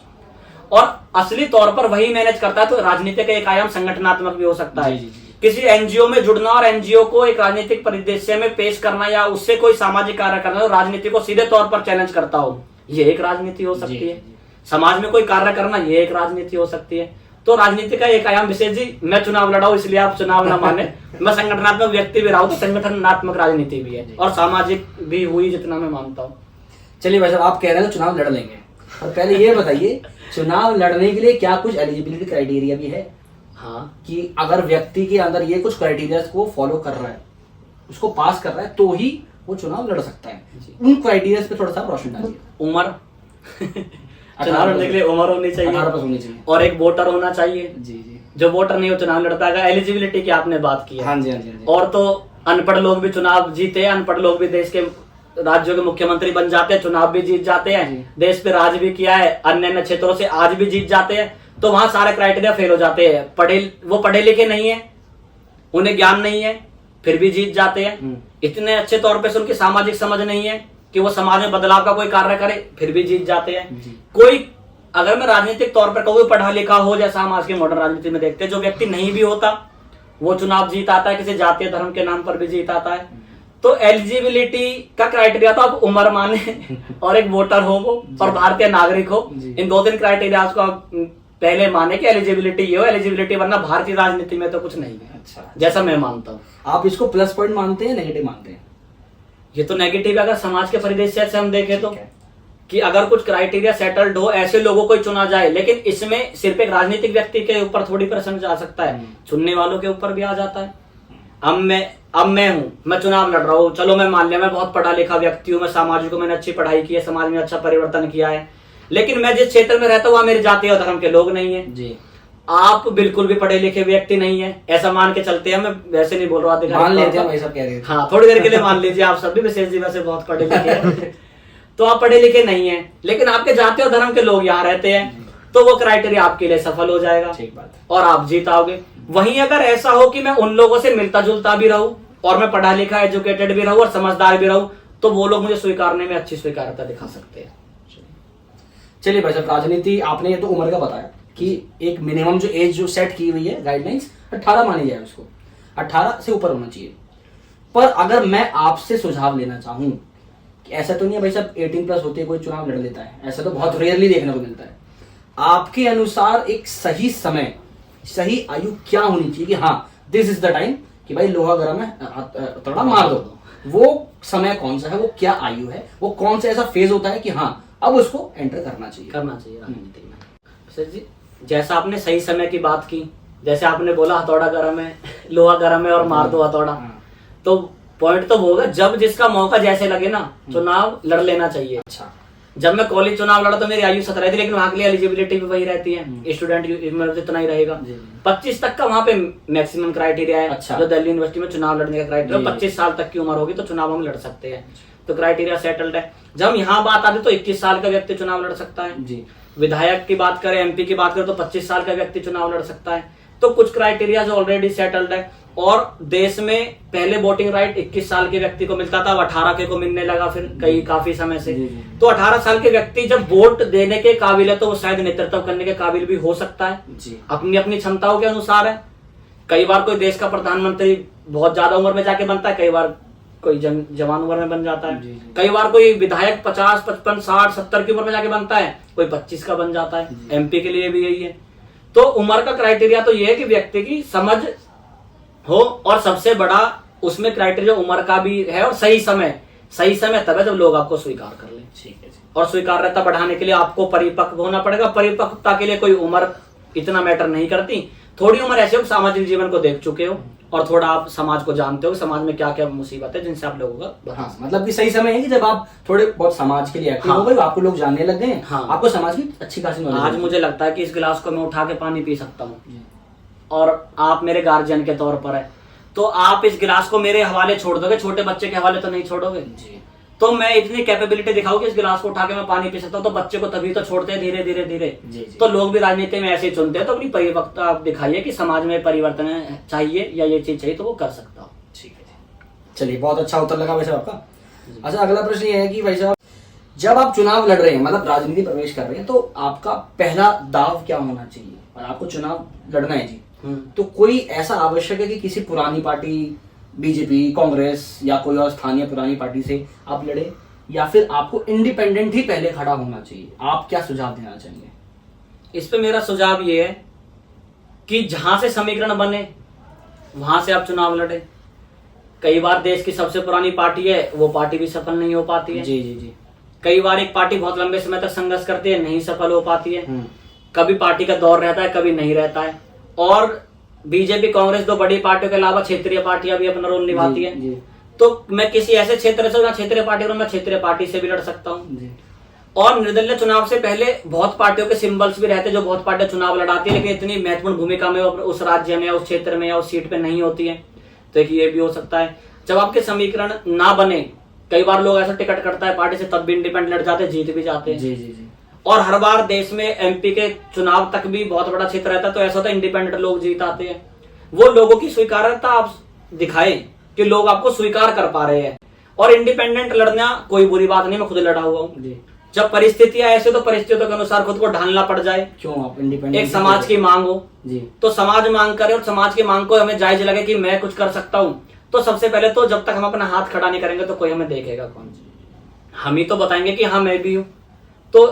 और असली तौर पर वही मैनेज करता है। तो राजनीति का एक आयाम संगठनात्मक भी हो सकता है। किसी एनजीओ में जुड़ना और एनजीओ को एक राजनीतिक परिदृश्य में पेश करना या उससे कोई सामाजिक कार्य करना, तो राजनीति को सीधे तौर पर चैलेंज करता हो, ये एक राजनीति हो सकती है। समाज में कोई कार्य करना, ये एक राजनीति हो सकती है। तो राजनीति का एक आयाम, विशेष जी मैं चुनाव लड़ा हूं इसलिए आप चुनाव ना माने, मैं संगठनात्मक व्यक्ति भी रहा हूं, तो संगठनात्मक राजनीति भी है और सामाजिक भी हुई जितना मैं मानता हूँ। चलिए भाई साहब, आप कह रहे हैं चुनाव लड़ लेंगे, और पहले ये बताइए चुनाव लड़ने के लिए क्या कुछ एलिजिबिलिटी क्राइटेरिया भी है? हाँ, कि अगर व्यक्ति के अंदर ये कुछ क्राइटेरिया को फॉलो कर रहा है, उसको पास कर रहा है, तो ही वो चुनाव लड़ सकता है। उन क्राइटेरिया पे थोड़ा सा रोशनी डालिए। उम्र चुनाव लड़ने के लिए उम्र होनी चाहिए, 18+ होनी चाहिए और एक वोटर होना चाहिए। जी। जो वोटर नहीं हो चुनाव लड़ पाएगा। एलिजिबिलिटी की आपने बात की है। हाँ जी। और तो अनपढ़ लोग भी चुनाव जीते हैं, अनपढ़ लोग भी देश के राज्यों के मुख्यमंत्री बन जाते हैं, चुनाव भी जीत जाते हैं, देश पे राज भी किया है, अन्य क्षेत्रों से आज भी जीत जाते हैं। तो वहां सारे क्राइटेरिया फेल हो जाते हैं। वो पढ़े लिखे नहीं है, उन्हें ज्ञान नहीं है, फिर भी जीत जाते हैं। इतने अच्छे तौर पे से उनकी सामाजिक समझ नहीं है कि वो समाज में बदलाव का कोई कार्य करे, फिर भी जीत जाते हैं। कोई अगर मैं राजनीतिक तौर पर कहूँ पढ़ा लिखा हो, जैसा हम आज की मॉडर्न राजनीति में देखते हैं, जो व्यक्ति नहीं भी होता वो चुनाव जीत आता है, किसी जातीय धर्म के नाम पर भी जीत आता है। तो एलिजिबिलिटी का क्राइटेरिया तो आप उम्र माने और एक वोटर हो वो और भारतीय नागरिक हो। इन 2-3 क्राइटेरिया को आप पहले माने कि एलिजिबिलिटी ये हो, एलिजिबिलिटी, वरना भारतीय राजनीति में तो कुछ नहीं है। अच्छा, जैसा मैं मानता हूँ। आप इसको प्लस पॉइंट मानते हैं, नेगेटिव मानते हैं? ये तो नेगेटिव है अगर समाज के परिदृश्य से हम देखें तो, कि अगर कुछ क्राइटेरिया सेटल्ड हो, ऐसे लोगों को चुना जाए। लेकिन इसमें सिर्फ एक राजनीतिक व्यक्ति के ऊपर थोड़ी प्रश्न जा सकता है, चुनने वालों के ऊपर भी आ जाता है। अब मैं हूं, मैं चुनाव लड़ रहा हूं, चलो मैं मान लिया मैं बहुत पढ़ा लिखा व्यक्ति हूं, मैं सामाजिक हूं, मैंने अच्छी पढ़ाई की है, समाज में अच्छा परिवर्तन किया है, लेकिन मैं जिस क्षेत्र में रहता हूं वहां मेरी जाति और धर्म के लोग नहीं है जी। आप बिल्कुल भी पढ़े लिखे व्यक्ति नहीं है, ऐसा मान के चलते हैं। मैं वैसे नहीं बोल रहा, मान लेते हैं, सब कह रहे हैं। हाँ, थोड़ी देर के लिए मान लीजिए आप सब भी, विशेष जी वैसे बहुत पढ़े लिखे हैं तो आप पढ़े लिखे नहीं है, लेकिन आपके जाति और धर्म के लोग यहाँ रहते हैं, तो वो क्राइटेरिया आपके लिए सफल हो जाएगा। ठीक बात। और आप जीत आओगे। वहीं अगर ऐसा हो कि मैं उन लोगों से मिलता जुलता भी रहूं और मैं पढ़ा लिखा एजुकेटेड भी रहूं और समझदार भी रहूं, तो वो लोग मुझे स्वीकारने में अच्छी स्वीकार्यता दिखा सकते हैं। चलिए भाई साहब, राजनीति आपने ये तो उम्र का बताया कि एक मिनिमम जो एज जो सेट की हुई है गाइडलाइंस 18 मानी जाए, उसको 18 से ऊपर होना चाहिए। पर अगर मैं आपसे सुझाव लेना चाहूं कि ऐसा तो नहीं है भाई साहब 18+ होते कोई चुनाव लड़ लेता है, ऐसा तो बहुत रेयरली देखने को मिलता है। आपके अनुसार एक सही समय, सही आयु क्या होनी चाहिए कि हाँ दिस इज द टाइम कि भाई लोहा गर्म है, तगड़ा मार दो, वो समय कौन सा है, वो क्या आयु है, वो कौन सा ऐसा फेज होता है कि हाँ अब उसको एंटर करना चाहिए राजनीति में? सर जी, जैसा आपने सही समय की बात की, जैसे आपने बोला हथौड़ा गर्म है, लोहा गर्म है और मार दो हथौड़ा, तो पॉइंट तो वो होगा जब जिसका मौका जैसे लगे ना चुनाव लड़ लेना चाहिए। अच्छा, जब मैं कॉलेज चुनाव लड़ा तो मेरी आयु 17 थी, लेकिन वहां के लिए एलिजिबिलिटी भी वही रहती है, स्टूडेंट जितना ही रहेगा। 25 तक का वहां पे मैक्सिमम क्राइटेरिया है। अच्छा। जो दिल्ली यूनिवर्सिटी में चुनाव लड़ने का क्राइटेरिया 25 साल तक की उम्र होगी तो चुनाव हम लड़ सकते हैं, तो क्राइटेरिया सेटल्ड है। जब यहाँ बात आती तो 21 साल का व्यक्ति चुनाव लड़ सकता है जी। विधायक की बात करें, एमपी की बात करें तो 25 साल का व्यक्ति चुनाव लड़ सकता है। तो कुछ क्राइटेरिया जो ऑलरेडी सेटल्ड है। और देश में पहले वोटिंग राइट 21 साल के व्यक्ति को मिलता था, अब 18 के को मिलने लगा फिर काफी समय से। तो 18 साल के व्यक्ति जब वोट देने के काबिल है तो वो शायद नेतृत्व करने के काबिल भी हो सकता है जी। अपनी अपनी क्षमताओं के अनुसार है। कई बार कोई देश का प्रधानमंत्री बहुत ज्यादा उम्र में जाके बनता है, कई बार कोई जवान उम्र में बन जाता है, कई बार कोई विधायक 50, 55, 60, 70 की उम्र में जाके बनता है, कोई 25 का बन जाता है। एमपी के लिए भी यही है। तो उम्र का क्राइटेरिया तो ये है कि व्यक्ति की समझ हो और सबसे बड़ा उसमें क्राइटेरिया उम्र का भी है और सही समय तब है जब लोग आपको स्वीकार कर लें। ठीक है जी। और स्वीकार्यता बढ़ाने के लिए आपको परिपक्व होना पड़ेगा। परिपक्वता के लिए कोई उम्र इतना मैटर नहीं करती। थोड़ी उम्र ऐसे हो सामाजिक जीवन को देख चुके हो और थोड़ा आप समाज को जानते हो, समाज में क्या क्या मुसीबत है जिनसे आप लोगों का। हाँ, मतलब कि सही समय है कि जब आप थोड़े बहुत समाज के लिए एक्टिव हो गए, आपको लोग जानने लग गए हैं, हाँ। आपको समाज की अच्छी खासी नॉलेज आज मुझे लगता है कि इस गिलास को मैं उठा के पानी पी सकता हूँ और आप मेरे गार्जियन के तौर पर है, तो आप इस गिलास को मेरे हवाले छोड़ दोगे, छोटे बच्चे के हवाले तो नहीं छोड़ोगे जी। तो मैं इतनी कैपेबिलिटी दिखाऊं कि इस गिलास को उठा के मैं पानी पी सकता हूँ, तो बच्चे को तभी तो छोड़ते हैं धीरे धीरे धीरे। जी, जी। तो लोग भी राजनीति में ऐसे ही चुनते हैं। तो अपनी परिपक्वता आप दिखाइए कि समाज में परिवर्तन चाहिए या ये चीज चाहिए तो वो कर सकता हूँ। ठीक है जी। चलिए, बहुत अच्छा उत्तर लगा भाई साहब आपका। अच्छा, अगला प्रश्न ये है कि भाई साहब जब आप चुनाव लड़ रहे हैं, मतलब राजनीति प्रवेश कर रहे हैं, तो आपका पहला दाव क्या होना चाहिए? और आपको चुनाव लड़ना है जी, तो कोई ऐसा आवश्यक है कि किसी पुरानी पार्टी, बीजेपी, कांग्रेस या कोई और स्थानीय पुरानी पार्टी से आप लड़े, या फिर आपको इंडिपेंडेंट ही पहले खड़ा होना चाहिए? आप क्या सुझाव देना चाहेंगे? इस पे मेरा सुझाव ये है कि जहां से समीकरण बने वहां से आप चुनाव लड़े। कई बार देश की सबसे पुरानी पार्टी है, वो पार्टी भी सफल नहीं हो पाती है। जी जी जी। कई बार एक पार्टी बहुत लंबे समय तक संघर्ष करती है, नहीं सफल हो पाती है। कभी पार्टी का दौर रहता है, कभी नहीं रहता है। और बीजेपी, कांग्रेस, दो बड़ी पार्टियों के अलावा क्षेत्रीय पार्टियां भी अपना रोल निभाती है। जी। तो मैं किसी ऐसे क्षेत्र से, क्षेत्रीय पार्टी मैं क्षेत्रीय पार्टी से भी लड़ सकता हूँ। और निर्दलीय चुनाव से पहले बहुत पार्टियों के सिंबल्स भी रहते हैं जो बहुत पार्टियां चुनाव लड़ाती है, लेकिन इतनी महत्वपूर्ण भूमिका में उस राज्य में, उस क्षेत्र में या उस सीट पे नहीं होती है। तो एक ये भी हो सकता है। जब आपके समीकरण ना बने, कई बार लोग ऐसा टिकट करता है पार्टी से, तब भी इंडिपेंडेंट लड़ जाते हैं, जीत भी जाते हैं। जी जी जी। और हर बार देश में एमपी के चुनाव तक भी बहुत बड़ा क्षेत्र रहता है, तो ऐसा होता है इंडिपेंडेंट लोग जीत आते हैं। वो लोगों की स्वीकार्यता आप दिखाए कि लोग आपको स्वीकार कर पा रहे हैं। और इंडिपेंडेंट लड़ना कोई बुरी बात नहीं, मैं खुद लड़ा हुआ हूँ। जब परिस्थितियां ऐसे, तो परिस्थितियों के अनुसार खुद को ढालना पड़ जाए। क्यों आप इंडिपेंडेंट? एक समाज की मांग हो जी, तो समाज मांग करे और समाज की मांग को हमें जायज लगे कि मैं कुछ कर सकता हूँ, तो सबसे पहले तो जब तक हम अपना हाथ खड़ा नहीं करेंगे तो कोई हमें देखेगा कौन? हम ही तो बताएंगे कि हाँ मैं भी हूं। तो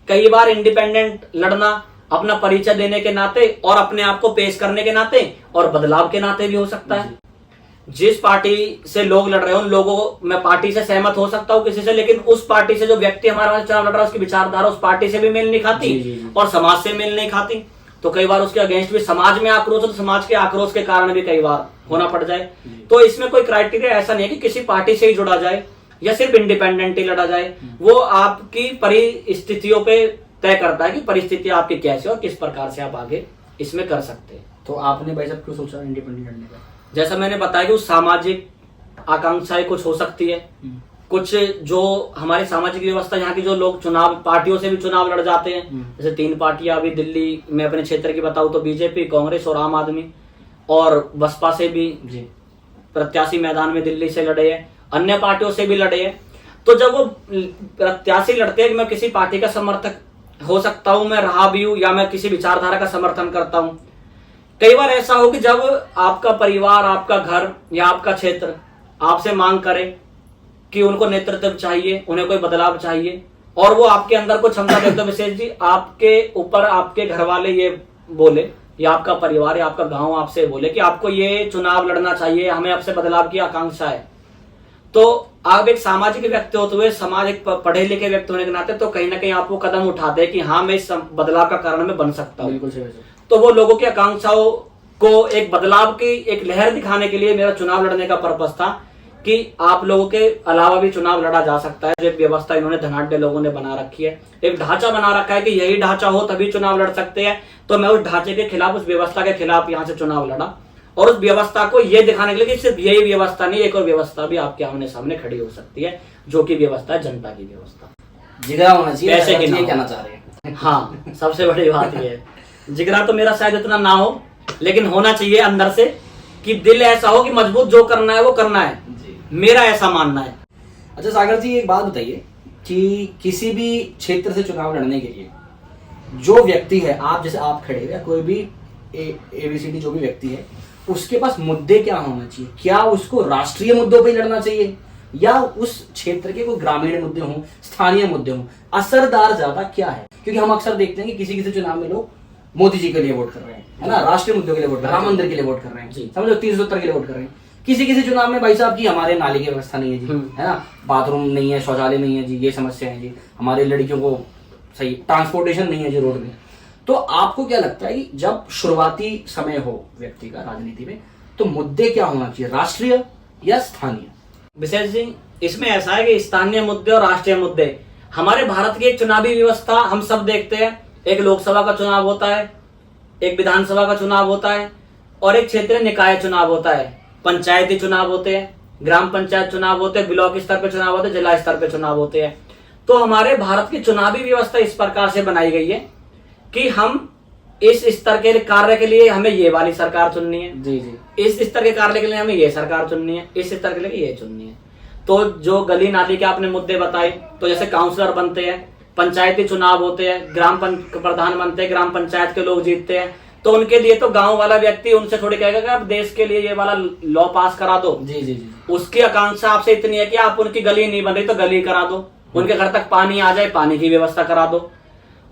कई बार इंडिपेंडेंट लड़ना अपना परिचय देने के नाते और अपने आप को पेश करने के नाते और बदलाव के नाते भी हो सकता है। जिस पार्टी से लोग लड़ रहे हो उन लोगों, मैं पार्टी से सहमत हो सकता हूँ किसी से, लेकिन उस पार्टी से जो व्यक्ति हमारे पास चुनाव लड़ रहा है उसकी विचारधारा उस पार्टी से भी मेल नहीं खाती और समाज से मेल नहीं खाती। तो कई बार उसके अगेंस्ट भी समाज में आक्रोश, तो समाज के आक्रोश के कारण भी कई बार होना पड़ जाए। तो इसमें कोई क्राइटेरिया ऐसा नहीं है कि किसी पार्टी से ही जुड़ा जाए या सिर्फ इंडिपेंडेंट ही लड़ा जाए। वो आपकी परिस्थितियों पे तय करता है कि परिस्थिति आपकी कैसे और किस प्रकार से आप आगे इसमें कर सकते हैं। तो आपने भाई साहब क्यों सोचा इंडिपेंडेंट लड़ने का? जैसा मैंने बताया कि उस सामाजिक आकांक्षाएं कुछ हो सकती है, कुछ जो हमारी सामाजिक व्यवस्था, यहाँ की जो लोग चुनाव पार्टियों से भी चुनाव लड़ जाते हैं, जैसे 3 पार्टियां अभी दिल्ली में अपने क्षेत्र की बताऊं तो बीजेपी, कांग्रेस और आम आदमी, और बसपा से भी प्रत्याशी मैदान में दिल्ली से लड़े हैं, अन्य पार्टियों से भी लड़े हैं। तो जब वो प्रत्याशी लड़ते हैं कि मैं किसी पार्टी का समर्थक हो सकता हूं, मैं रहा भी हूं, या मैं किसी विचारधारा का समर्थन करता हूं। कई बार ऐसा हो कि जब आपका परिवार, आपका घर या आपका क्षेत्र आपसे मांग करे कि उनको नेतृत्व चाहिए, उन्हें कोई बदलाव चाहिए, और वो आपके अंदर को क्षमता देखते विशेष जी, आपके ऊपर आपके घर वाले ये बोले या आपका परिवार या आपका गांव आपसे बोले कि आपको ये चुनाव लड़ना चाहिए, हमें आपसे बदलाव की आकांक्षा है, तो आप एक सामाजिक व्यक्ति होते हुए, समाज एक पढ़े लिखे व्यक्ति होने के नाते, तो कहीं ना कहीं आप वो कदम उठाते हैं कि हाँ मैं इस बदलाव का कारण मैं बन सकता हूँ। बिल्कुल सही। तो वो लोगों की आकांक्षाओं को एक बदलाव की एक लहर दिखाने के लिए मेरा चुनाव लड़ने का पर्पस था कि आप लोगों के अलावा भी चुनाव लड़ा जा सकता है। जो व्यवस्था इन्होंने धनाढ्य लोगों ने बना रखी है, एक ढांचा बना रखा है कि यही ढांचा हो तभी चुनाव लड़ सकते हैं, तो मैं उस ढांचे के खिलाफ, उस व्यवस्था के खिलाफ यहाँ से चुनाव लड़ा, और उस व्यवस्था को ये दिखाने के लिए कि सिर्फ यही व्यवस्था नहीं, एक और व्यवस्था भी आपके आमने सामने खड़ी हो सकती है, जो कि व्यवस्था है जनता की व्यवस्था। जिगरा होना चाहिए, पैसे की ये ना कहना चाह रहे हैं। हाँ, सबसे बड़ी बात ये है। जिगरा तो मेरा शायद इतना ना हो, लेकिन होना चाहिए अंदर से कि दिल ऐसा हो कि मजबूत, जो करना है वो करना है, मेरा ऐसा मानना है। अच्छा सागर जी, एक बात बताइए कि किसी भी क्षेत्र से चुनाव लड़ने के लिए जो व्यक्ति है, आप जैसे आप खड़े हो या कोई भी ABCD जो भी व्यक्ति है, उसके पास मुद्दे क्या होना चाहिए? क्या उसको राष्ट्रीय मुद्दों पे लड़ना चाहिए या उस क्षेत्र के कोई ग्रामीण मुद्दे हों, स्थानीय मुद्दे हों? असरदार ज्यादा क्या है? क्योंकि हम अक्सर देखते हैं कि किसी किसी चुनाव में लोग मोदी जी के लिए वोट कर रहे हैं, है ना, राष्ट्रीय मुद्दों के लिए वोट कर रहे हैं, राम मंदिर के लिए वोट कर रहे हैं, समझो 370 के लिए वोट कर रहे हैं। किसी किसी चुनाव में भाई साहब की हमारे नाली की व्यवस्था नहीं है जी, है ना, बाथरूम नहीं है, शौचालय नहीं है जी, ये समस्या है जी, हमारे लड़कियों को सही ट्रांसपोर्टेशन नहीं है जी रोड में। तो आपको क्या लगता है कि जब शुरुआती समय हो व्यक्ति का राजनीति में, तो मुद्दे क्या होना चाहिए, राष्ट्रीय या स्थानीय? विशेष जी, इसमें ऐसा है कि स्थानीय मुद्दे और राष्ट्रीय मुद्दे, हमारे भारत की एक चुनावी व्यवस्था हम सब देखते हैं। एक लोकसभा का चुनाव होता है, एक विधानसभा का चुनाव होता है और एक क्षेत्रीय निकाय चुनाव होता है। पंचायती चुनाव होते हैं, ग्राम पंचायत चुनाव होते हैं, ब्लॉक स्तर पे चुनाव होते हैं, जिला स्तर पे चुनाव होते हैं। तो हमारे भारत की चुनावी व्यवस्था इस प्रकार से बनाई गई है कि हम इस स्तर के कार्य के लिए हमें ये वाली सरकार चुननी है जी जी, इस स्तर के कार्य के लिए हमें ये सरकार चुननी है, इस स्तर के लिए ये चुननी है। तो जो गली नाली के आपने मुद्दे बताए, तो जैसे काउंसलर बनते हैं, पंचायती चुनाव होते हैं, प्रधान बनते हैं, ग्राम पंचायत के लोग जीतते हैं, तो उनके लिए तो गांव वाला व्यक्ति उनसे थोड़ी कहेगा कि आप देश के लिए ये वाला लॉ पास करा दो। जी जी जी, उसकी आकांक्षा आपसे इतनी है कि आप उनकी गली नहीं बन रही तो गली करा दो, उनके घर तक पानी आ जाए, पानी की व्यवस्था करा दो।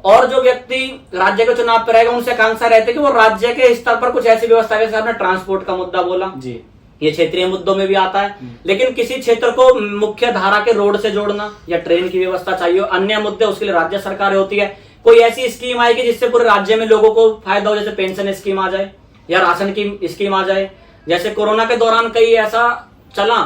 और जो व्यक्ति राज्य के चुनाव पर रहेगा, उनसे आकांक्षा रहती है कि वो राज्य के स्तर पर कुछ ऐसी व्यवस्था, जैसे आपने ट्रांसपोर्ट का मुद्दा बोला जी, ये क्षेत्रीय मुद्दों में भी आता है, लेकिन किसी क्षेत्र को मुख्य धारा के रोड से जोड़ना या ट्रेन की व्यवस्था चाहिए, अन्य मुद्दे उसके लिए राज्य सरकार होती है। कोई ऐसी स्कीम आएगी जिससे पूरे राज्य में लोगों को फायदा हो, जैसे पेंशन स्कीम आ जाए या राशन की स्कीम आ जाए। जैसे कोरोना के दौरान कई ऐसा चला,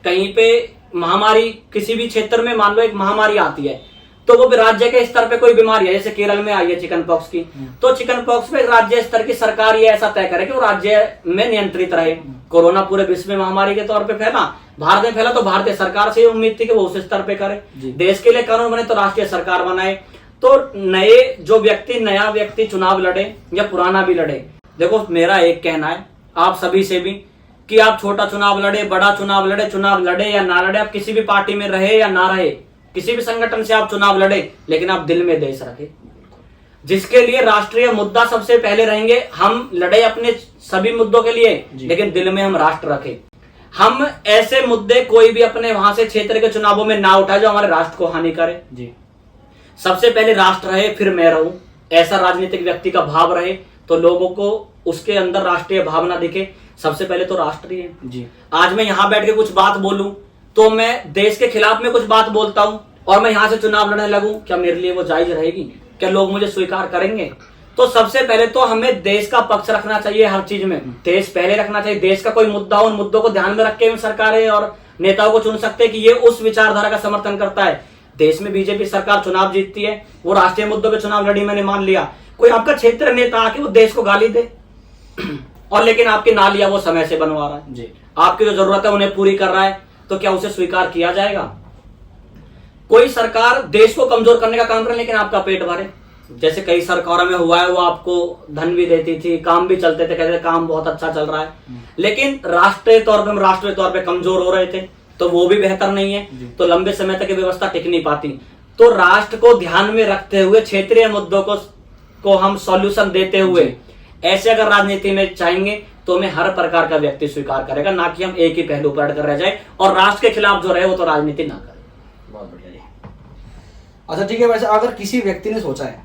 कहीं पे महामारी किसी भी क्षेत्र में, मान लो एक महामारी आती है, तो वो भी राज्य के स्तर पे कोई बीमारी है, जैसे केरल में आई है चिकन पॉक्स की, तो चिकन पॉक्स पे राज्य स्तर की सरकार ये ऐसा तय करे कि वो राज्य में नियंत्रित रहे। कोरोना पूरे विश्व में महामारी के तौर पे फैला, भारत में फैला, तो भारतीय सरकार से उम्मीद थी कि वो उस स्तर पे करे। देश के लिए कानून बने तो राष्ट्रीय सरकार बनाए। तो नया व्यक्ति चुनाव लड़े या पुराना भी लड़े, देखो मेरा एक कहना है आप सभी से भी कि आप छोटा चुनाव लड़े, बड़ा चुनाव लड़े या ना लड़े, आप किसी भी पार्टी में रहे या ना रहे, किसी भी संगठन से आप चुनाव लड़े, लेकिन आप दिल में देश रखे, जिसके लिए राष्ट्रीय मुद्दा सबसे पहले रहेंगे। हम लड़े अपने सभी मुद्दों के लिए, लेकिन दिल में हम राष्ट्र रखे। हम ऐसे मुद्दे कोई भी अपने वहां से क्षेत्र के चुनावों में ना उठाए जो हमारे राष्ट्र को हानि करे जी। सबसे पहले राष्ट्र रहे, फिर मैं रहूं, ऐसा राजनीतिक व्यक्ति का भाव रहे, तो लोगों को उसके अंदर राष्ट्रीय भावना दिखे। सबसे पहले तो राष्ट्र ही है जी। आज मैं यहां बैठ के कुछ बात बोलूं तो मैं देश के खिलाफ में कुछ बात बोलता हूं और मैं यहां से चुनाव लड़ने लगूं, क्या मेरे लिए वो जायज रहेगी? क्या लोग मुझे स्वीकार करेंगे? तो सबसे पहले तो हमें देश का पक्ष रखना चाहिए, हर चीज में देश पहले रखना चाहिए। देश का कोई मुद्दा हो, उन मुद्दों को ध्यान में रख के सरकारें और नेताओं को चुन सकते हैं कि ये उस विचारधारा का समर्थन करता है। देश में बीजेपी सरकार चुनाव जीतती है, वो राष्ट्रीय मुद्दों पे चुनाव लड़ी, मैंने मान लिया। कोई आपका क्षेत्र नेता आके वो देश को गाली दे और लेकिन आपकी नालियां वो समय से बनवा रहा है जी, आपकी जो जरूरत है उन्हें पूरी कर रहा है, तो क्या उसे स्वीकार किया जाएगा? कोई सरकार देश को कमजोर करने का काम करे लेकिन आपका पेट भरे, जैसे कई सरकारों में हुआ है, वो आपको धन भी देती थी, काम भी चलते थे, कहते थे काम बहुत अच्छा चल रहा है, लेकिन राष्ट्रीय तौर पे कमजोर हो रहे थे, तो वो भी बेहतर नहीं है, तो लंबे समय तक ये व्यवस्था टिक नहीं पाती। तो राष्ट्र को ध्यान में रखते हुए क्षेत्रीय मुद्दों को हम सॉल्यूशन देते हुए ऐसे अगर राजनीति में चाहेंगे तो हमें हर प्रकार का व्यक्ति स्वीकार करेगा, ना कि हम एक ही पहलू पर अड़कर रह जाए और राष्ट्र के खिलाफ जो रहे वो तो राजनीति ना करे। बहुत बढ़िया जी। अच्छा ठीक है, वैसे अगर किसी व्यक्ति ने सोचा है,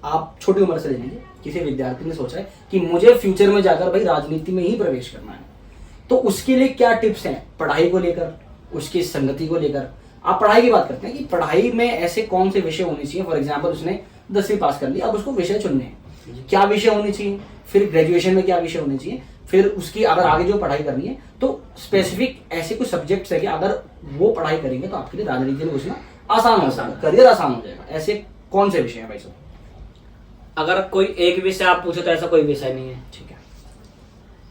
आप छोटी उम्र से ले लीजिए, किसी विद्यार्थी ने सोचा है कि मुझे फ्यूचर में जाकर भाई राजनीति में ही प्रवेश करना है, तो उसके लिए क्या टिप्स हैं? पढ़ाई को लेकर, उसकी संगति को लेकर। आप पढ़ाई की बात करते हैं कि पढ़ाई में ऐसे कौन से विषय होने चाहिए। फॉर एग्जाम्पल उसने 10वीं पास कर ली, अब उसको विषय चुनने हैं, क्या विषय होने चाहिए, फिर ग्रेजुएशन में क्या विषय होने चाहिए, फिर उसकी अगर आगे जो पढ़ाई करनी है तो स्पेसिफिक ऐसे कुछ सब्जेक्ट्स है कि अगर वो पढ़ाई करेंगे तो आपके लिए राजनीति में घुसना आसान हो जाएगा, करियर आसान हो जाएगा। ऐसे कौन से विषय है भाई साहब? अगर कोई एक विषय आप पूछे तो ऐसा कोई विषय नहीं है। ठीक है,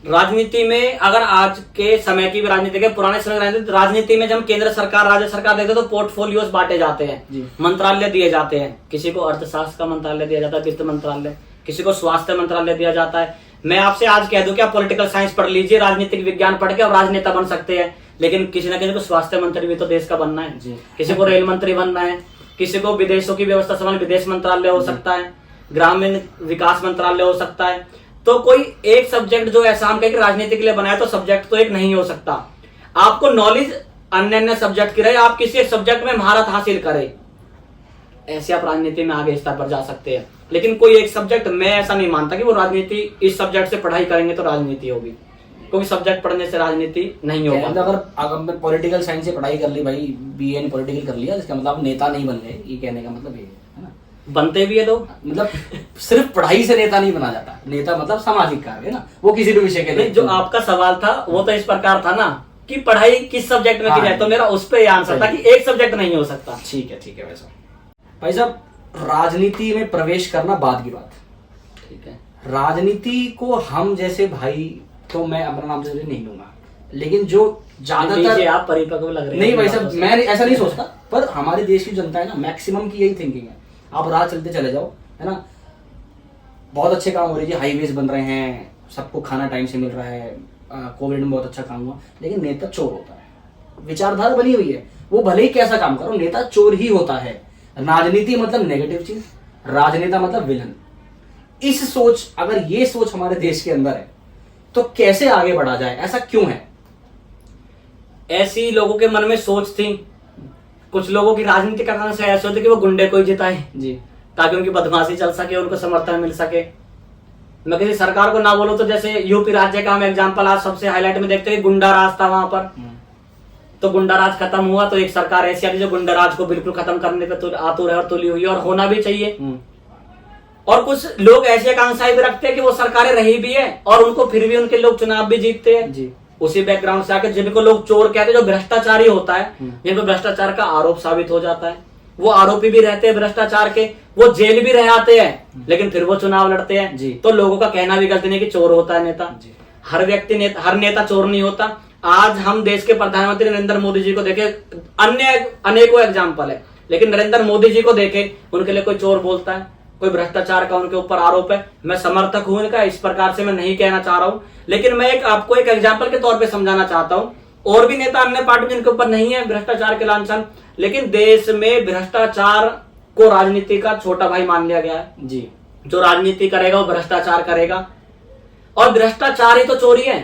राजनीति में अगर आज के समय की भी राजनीति के पुराने समय की राजनीति में जब केंद्र सरकार राज्य सरकार देते तो पोर्टफोलियोज बांटे जाते हैं, मंत्रालय दिए जाते हैं। किसी को अर्थशास्त्र का मंत्रालय दिया जाता है, वित्त मंत्रालय, किसी को स्वास्थ्य मंत्रालय दिया जाता है। मैं आपसे आज कह दूं कि आप पॉलिटिकल साइंस पढ़ लीजिए, राजनीतिक विज्ञान पढ़ के आप राजनेता बन सकते हैं, लेकिन किसी न किसी को स्वास्थ्य मंत्री भी तो देश का बनना है, किसी को रेल मंत्री बनना है, किसी को विदेशों की व्यवस्था संभालने विदेश मंत्रालय हो सकता है, ग्रामीण विकास मंत्रालय हो सकता है। तो कोई एक सब्जेक्ट जो ऐसा हम कहें कि राजनीति के लिए बनाया, तो सब्जेक्ट तो एक नहीं हो सकता। आपको नॉलेज अन्य सब्जेक्ट की रहे, आप किसी एक सब्जेक्ट में महारत हासिल करें, ऐसे आप राजनीति में आगे स्तर पर जा सकते हैं। लेकिन कोई एक सब्जेक्ट, मैं ऐसा नहीं मानता कि वो राजनीति इस सब्जेक्ट से पढ़ाई करेंगे तो राजनीति होगी। क्योंकि सब्जेक्ट पढ़ने से राजनीति नहीं हो मतलब पाती। अगर मैं पॉलिटिकल साइंस से पढ़ाई कर ली भाई, बीए इन पॉलिटिकल कर लिया, इसका मतलब आप नेता नहीं बन गए, ये कहने का मतलब ये है ना। बनते भी है लोग, मतलब सिर्फ पढ़ाई से नेता नहीं बना जाता, नेता मतलब सामाजिक कार्य है ना, वो किसी भी विषय के लिए। जो आपका सवाल था वो तो इस प्रकार था ना कि पढ़ाई किस सब्जेक्ट में की जाए, तो मेरा उस पर आंसर था कि एक सब्जेक्ट नहीं हो सकता। ठीक है वैसा। भाई साहब, राजनीति में प्रवेश करना बाद की बात, ठीक है। राजनीति को हम जैसे भाई, तो मैं अपना नाम जरूरी नहीं लूंगा, लेकिन जो ज्यादातर, आप परिपक्व लग रहे हैं। नहीं भाई साहब, मैं ऐसा नहीं सोचता, पर हमारे देश की जनता है ना, मैक्सिमम की यही थिंकिंग है। आप राह चलते चले जाओ, है ना, बहुत अच्छे काम हो रहे हैं, हाईवेज बन रहे हैं, सबको खाना टाइम से मिल रहा है, कोविड में बहुत अच्छा काम हुआ, लेकिन नेता चोर होता है। विचारधारा बनी हुई है, वो भले ही कैसा काम करो, नेता चोर ही होता है। राजनीति मतलब नेगेटिव चीज, राजनेता मतलब विलन। इस सोच, अगर ये सोच हमारे देश के अंदर है तो कैसे आगे बढ़ा जाए, ऐसा क्यों है? ऐसी लोगों के मन में सोच थी, कुछ लोगों की राजनीति करने से ऐसे होते कि वो गुंडे को ही जिताए जी, ताकि उनकी बदमाशी चल सके, उनको समर्थन मिल सके। मैं किसी सरकार को ना बोलूं तो जैसे यूपी राज्य का हम एग्जांपल आज सबसे हाईलाइट में देखते हैं, गुंडा राज था वहां पर, तो गुंडा राज खत्म हुआ तो एक सरकार ऐसी आई जो गुंडा राज को बिल्कुल खत्म करने पे आतुर है और तुली हुई है, और होना भी चाहिए। और कुछ लोग ऐसी आकांक्षाएं भी रखते हैं कि वो सरकारें रही भी है और उनको फिर भी उनके लोग चुनाव भी जीतते हैं जी। उसी बैकग्राउंड से आकर, जिनको लोग चोर कहते हैं, जो भ्रष्टाचारी होता है, जिनको भ्रष्टाचार का आरोप साबित हो जाता है, वो आरोपी भी रहते हैं भ्रष्टाचार के, वो जेल भी रह आते हैं, लेकिन फिर वो चुनाव लड़ते हैं जी। तो लोगों का कहना भी गलती नहीं कि चोर होता है नेता। हर व्यक्ति नेता, हर नेता चोर नहीं होता। आज हम देश के प्रधानमंत्री नरेंद्र मोदी जी को देखे, अन्य अनेकों एग्जाम्पल है, लेकिन नरेंद्र मोदी जी को देखे, उनके लिए कोई चोर बोलता है, कोई भ्रष्टाचार का उनके ऊपर आरोप है। मैं समर्थक हूं इनका, इस प्रकार से मैं नहीं कहना चाह रहा हूं, लेकिन मैं आपको एक एग्जाम्पल के तौर पे समझाना चाहता हूं। और भी नेता अन्य पार्टी जिनके ऊपर नहीं है भ्रष्टाचार के लांछन, लेकिन देश में भ्रष्टाचार को राजनीति का छोटा भाई मान लिया गया है। जी, जो राजनीति करेगा वो भ्रष्टाचार करेगा, और भ्रष्टाचार ही तो चोरी है।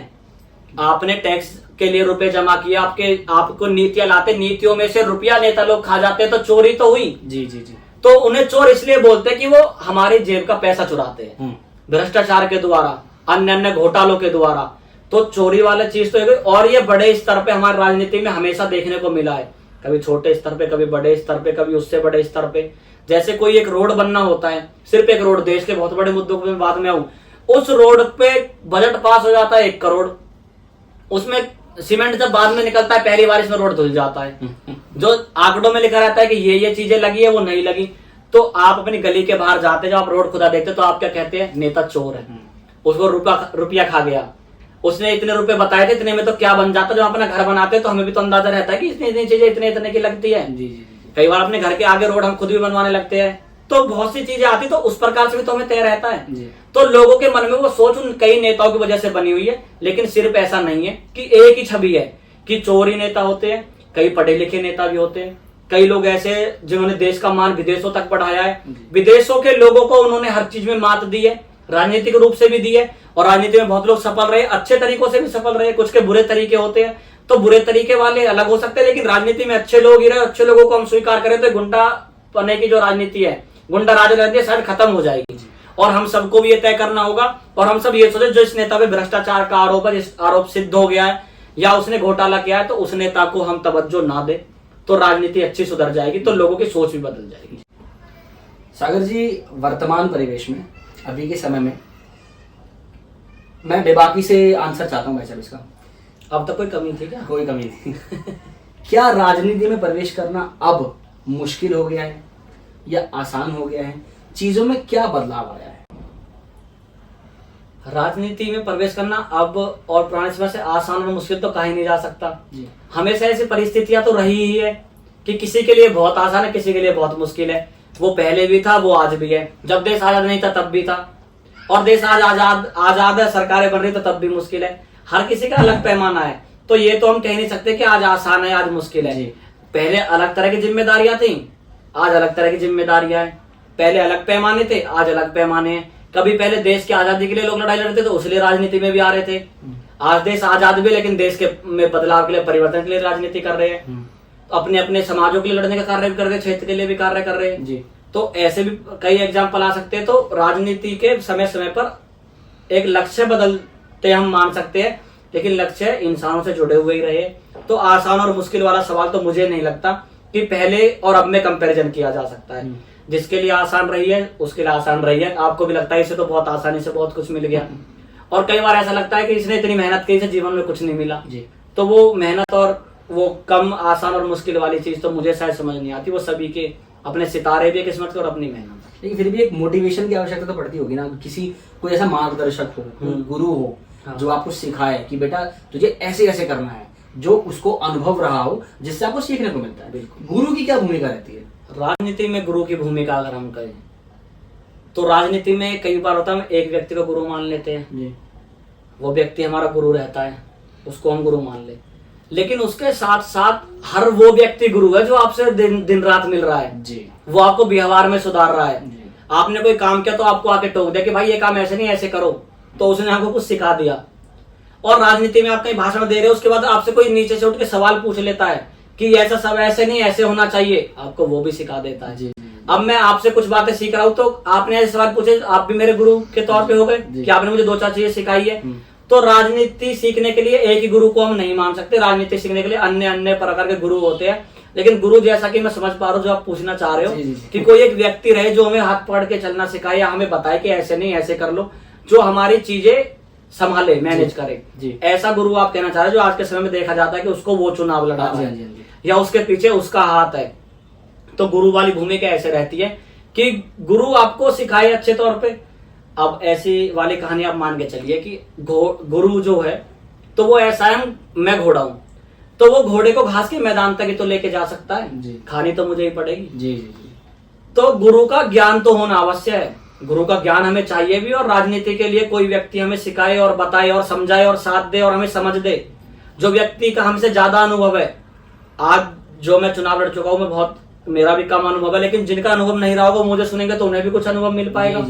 आपने टैक्स के लिए रुपए जमा किया, आपको नीतियां लाते, नीतियों में से रुपया नेता लोग खा जाते हैं, तो चोरी तो हुई। जी जी जी। तो उन्हें चोर इसलिए बोलते हैं कि वो हमारी जेब का पैसा चुराते हैं भ्रष्टाचार के द्वारा, अन्य अन्य घोटालों के द्वारा। तो चोरी वाला चीज तो है, और ये बड़े स्तर पे हमारी राजनीति में हमेशा देखने को मिला है, कभी छोटे स्तर पे, कभी बड़े स्तर पे, कभी उससे बड़े स्तर पे। जैसे कोई एक रोड बनना होता है, सिर्फ एक रोड, देश के बहुत बड़े मुद्दों पे बाद में आऊं, उस रोड पे बजट पास हो जाता है 1 करोड़, उसमें सीमेंट जब बाद में निकलता है पहली बार इसमें रोड धुल जाता है। जो आंकड़ों में लिखा रहता है कि ये चीजें लगी है, वो नहीं लगी। तो आप अपनी गली के बाहर जाते, जब आप रोड खुदा देखते तो आप क्या कहते हैं? नेता चोर है, उसको रुपया खा गया, उसने इतने रुपए बताए थे, इतने में तो क्या बन जाता। जब अपना घर बनाते तो हमें भी तो अंदाजा रहता है कि इतनी चीजें इतने की लगती है। जी जी। कई बार अपने घर के आगे रोड हम खुद भी बनवाने लगते हैं, तो बहुत सी चीजें आती, तो उस प्रकार से भी तो हमें तय रहता है। तो लोगों के मन में वो सोच उन कई नेताओं की वजह से बनी हुई है, लेकिन सिर्फ ऐसा नहीं है कि एक ही छवि है कि चोरी नेता होते हैं, कई पढ़े लिखे नेता भी होते हैं, कई लोग ऐसे जिन्होंने देश का मान विदेशों तक बढ़ाया है, विदेशों के लोगों को उन्होंने हर चीज में मात दी है, राजनीतिक रूप से भी दी है, और राजनीति में बहुत लोग सफल रहे, अच्छे तरीकों से भी सफल रहे। कुछ के बुरे तरीके होते हैं, तो बुरे तरीके वाले अलग हो सकते हैं, लेकिन राजनीति में अच्छे लोग ही रहे, अच्छे लोगों को हम स्वीकार करें तो गुंडा पने की जो राजनीति है, गुंडा राज रहती है, शायद खत्म हो जाएगी। और हम सबको भी ये तय करना होगा, और हम सब ये सोचे जो इस नेता पे भ्रष्टाचार का आरोप है, जिस आरोप सिद्ध हो गया है या उसने घोटाला किया है, तो उस नेता को हम तवज्जो ना दे, तो राजनीति अच्छी सुधर जाएगी, तो लोगों की सोच भी बदल जाएगी। सागर जी, वर्तमान परिवेश में, अभी के समय में, मैं बेबाकी से आंसर चाहता हूं भाई साहब इसका। अब तक कोई कमी थी क्या? कोई कमी नहीं। क्या राजनीति में प्रवेश करना अब मुश्किल हो गया है या आसान हो गया है? चीजों में क्या बदलाव आया है? राजनीति में प्रवेश करना अब और पुराने समय से आसान और मुश्किल तो कहा ही नहीं जा सकता। हमेशा ऐसी परिस्थितियां तो रही ही है कि किसी के लिए बहुत आसान है, किसी के लिए बहुत मुश्किल है। वो पहले भी था, वो आज भी है। जब देश आजाद नहीं था तब भी था, और देश आज आजाद है, सरकारें बन रही तो तब भी मुश्किल है। हर किसी का अलग पैमाना है, तो ये तो हम कह नहीं सकते कि आज आसान है, आज मुश्किल है। पहले अलग तरह की जिम्मेदारियां थी, आज अलग तरह की जिम्मेदारियां हैं। पहले अलग पैमाने थे, आज अलग पैमाने हैं। कभी पहले देश की आजादी के लिए लोग लड़ाई लड़ते थे, तो उसलिए राजनीति में भी आ रहे थे। आज देश आजाद भी, लेकिन देश के में बदलाव के लिए, परिवर्तन के लिए राजनीति कर रहे हैं। अपने अपने समाजों के लिए लड़ने का कार्य भी कर रहे हैं, क्षेत्र के लिए भी कार्य कर रहे हैं जी। तो ऐसे भी कई एग्जाम्पल आ सकते हैं। तो राजनीति के समय समय पर एक लक्ष्य बदलते हम मान सकते हैं लेकिन लक्ष्य इंसानों से जुड़े हुए ही रहे। तो आसान और मुश्किल वाला सवाल तो मुझे नहीं लगता कि पहले और अब में कंपैरिजन किया जा सकता है। जिसके लिए आसान रही है उसके लिए आसान रही है। आपको भी लगता है इसे तो बहुत आसानी से बहुत कुछ मिल गया, और कई बार ऐसा लगता है कि इसने इतनी मेहनत की, इसे जीवन में कुछ नहीं मिला। तो वो मेहनत और वो कम आसान और मुश्किल वाली चीज तो मुझे शायद समझ नहीं आती। वो सभी के अपने सितारे भी किस्मत के और अपनी मेहनत। लेकिन फिर भी एक मोटिवेशन की आवश्यकता तो पड़ती होगी ना, किसी कोई ऐसा मार्गदर्शक हो, गुरु हो, हाँ। जो आपको सिखाए कि बेटा तुझे ऐसे ऐसे करना है, जो उसको अनुभव रहा हो, जिससे आपको सीखने को मिलता है। गुरु की क्या भूमिका रहती है? राजनीति में गुरु की भूमिका अगर हम कहें तो राजनीति में कई बार होता है हम एक व्यक्ति को गुरु मान लेते हैं, वो व्यक्ति हमारा गुरु रहता है, उसको हम गुरु मान ले। लेकिन उसके साथ साथ हर वो व्यक्ति गुरु है जो आपसे दिन रात मिल रहा है जी। वो आपको व्यवहार में सुधार रहा है। जी। आपने कोई काम किया तो आपको आके टोक दिया कि भाई ये काम ऐसे नहीं ऐसे करो, तो उसने आपको कुछ सिखा दिया। और राजनीति में आप कहीं भाषण दे रहे हो, उसके बाद आपसे कोई नीचे से उठ के सवाल पूछ लेता है कि ऐसा सब ऐसे नहीं ऐसे होना चाहिए, आपको वो भी सिखा देता है। अब मैं आपसे कुछ बातें सीख रहा हूँ तो आपने ऐसे सवाल पूछे, आप भी मेरे गुरु के तौर पे हो गए कि आपने मुझे 2-4 चीजें सिखाई है। तो राजनीति सीखने के लिए एक ही गुरु को हम नहीं मान सकते, राजनीति सीखने के लिए अन्य अन्य प्रकार के गुरु होते हैं। लेकिन गुरु जैसा कि मैं समझ पा रहा हूँ जो आप पूछना चाह रहे हो कि कोई एक व्यक्ति रहे जो हमें हाथ पकड़ के चलना सिखाए या हमें बताए कि ऐसे नहीं ऐसे कर लो, जो हमारी चीजें संभाले, मैनेज करे। ऐसा गुरु आप कहना चाह रहे हो जो आज के समय में देखा जाता है कि उसको वो चुनाव लड़ा है या उसके पीछे उसका हाथ है। तो गुरु वाली भूमिका ऐसे रहती है कि गुरु आपको सिखाए अच्छे तौर पे। अब ऐसी वाली कहानी आप मान के चलिए कि गुरु जो है तो वो ऐसा है, मैं घोड़ा हूं तो वो घोड़े को घास के मैदान तक ही तो लेके जा सकता है, खानी तो मुझे ही पड़ेगी। तो गुरु का ज्ञान तो होना अवश्य है, गुरु का ज्ञान हमें चाहिए भी। और राजनीति के लिए कोई व्यक्ति हमें सिखाए और बताए और समझाए और साथ दे और हमें समझ दे, जो व्यक्ति का हमसे ज्यादा अनुभव है। आज जो मैं चुनाव लड़ चुका हूं, मैं बहुत मेरा भी कम अनुभव है, लेकिन जिनका अनुभव नहीं रहा होगा मुझे सुनेंगे तो उन्हें भी कुछ अनुभव मिल पाएगा।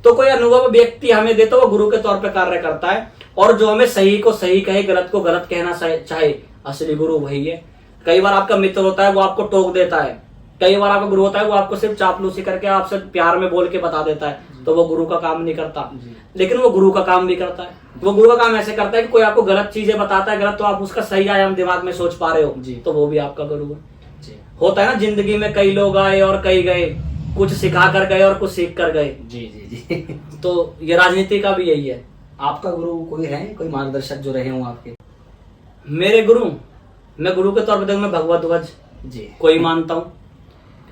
तो कोई अनुभव व्यक्ति हमें दे तो वो गुरु के तौर पे कार्य करता है। और जो हमें सही को सही कहे, गलत को गलत कहना चाहे, असली गुरु वही है। कई बार आपका मित्र होता है वो आपको टोक देता है, कई बार आपका गुरु होता है वो आपको सिर्फ चापलूसी करके आपसे प्यार में बोल के बता देता है, तो वो गुरु का काम नहीं करता। लेकिन वो गुरु का काम भी करता है। वो गुरु का काम ऐसे करता है कि कोई आपको गलत चीजें बताता है, गलत, तो आप उसका सही आयाम दिमाग में सोच पा रहे हो, तो वो भी आपका गुरु है। होता है ना जिंदगी में, कई लोग आए और कई गए, कुछ सिखा कर गए और कुछ सीख कर गए। तो ये राजनीति का भी यही है। आपका गुरु कोई है, कोई मार्गदर्शक जो रहे हों आपके? मेरे गुरु, मैं गुरु के तौर पर देखो मैं भगवत ध्वज कोई मानता हूँ।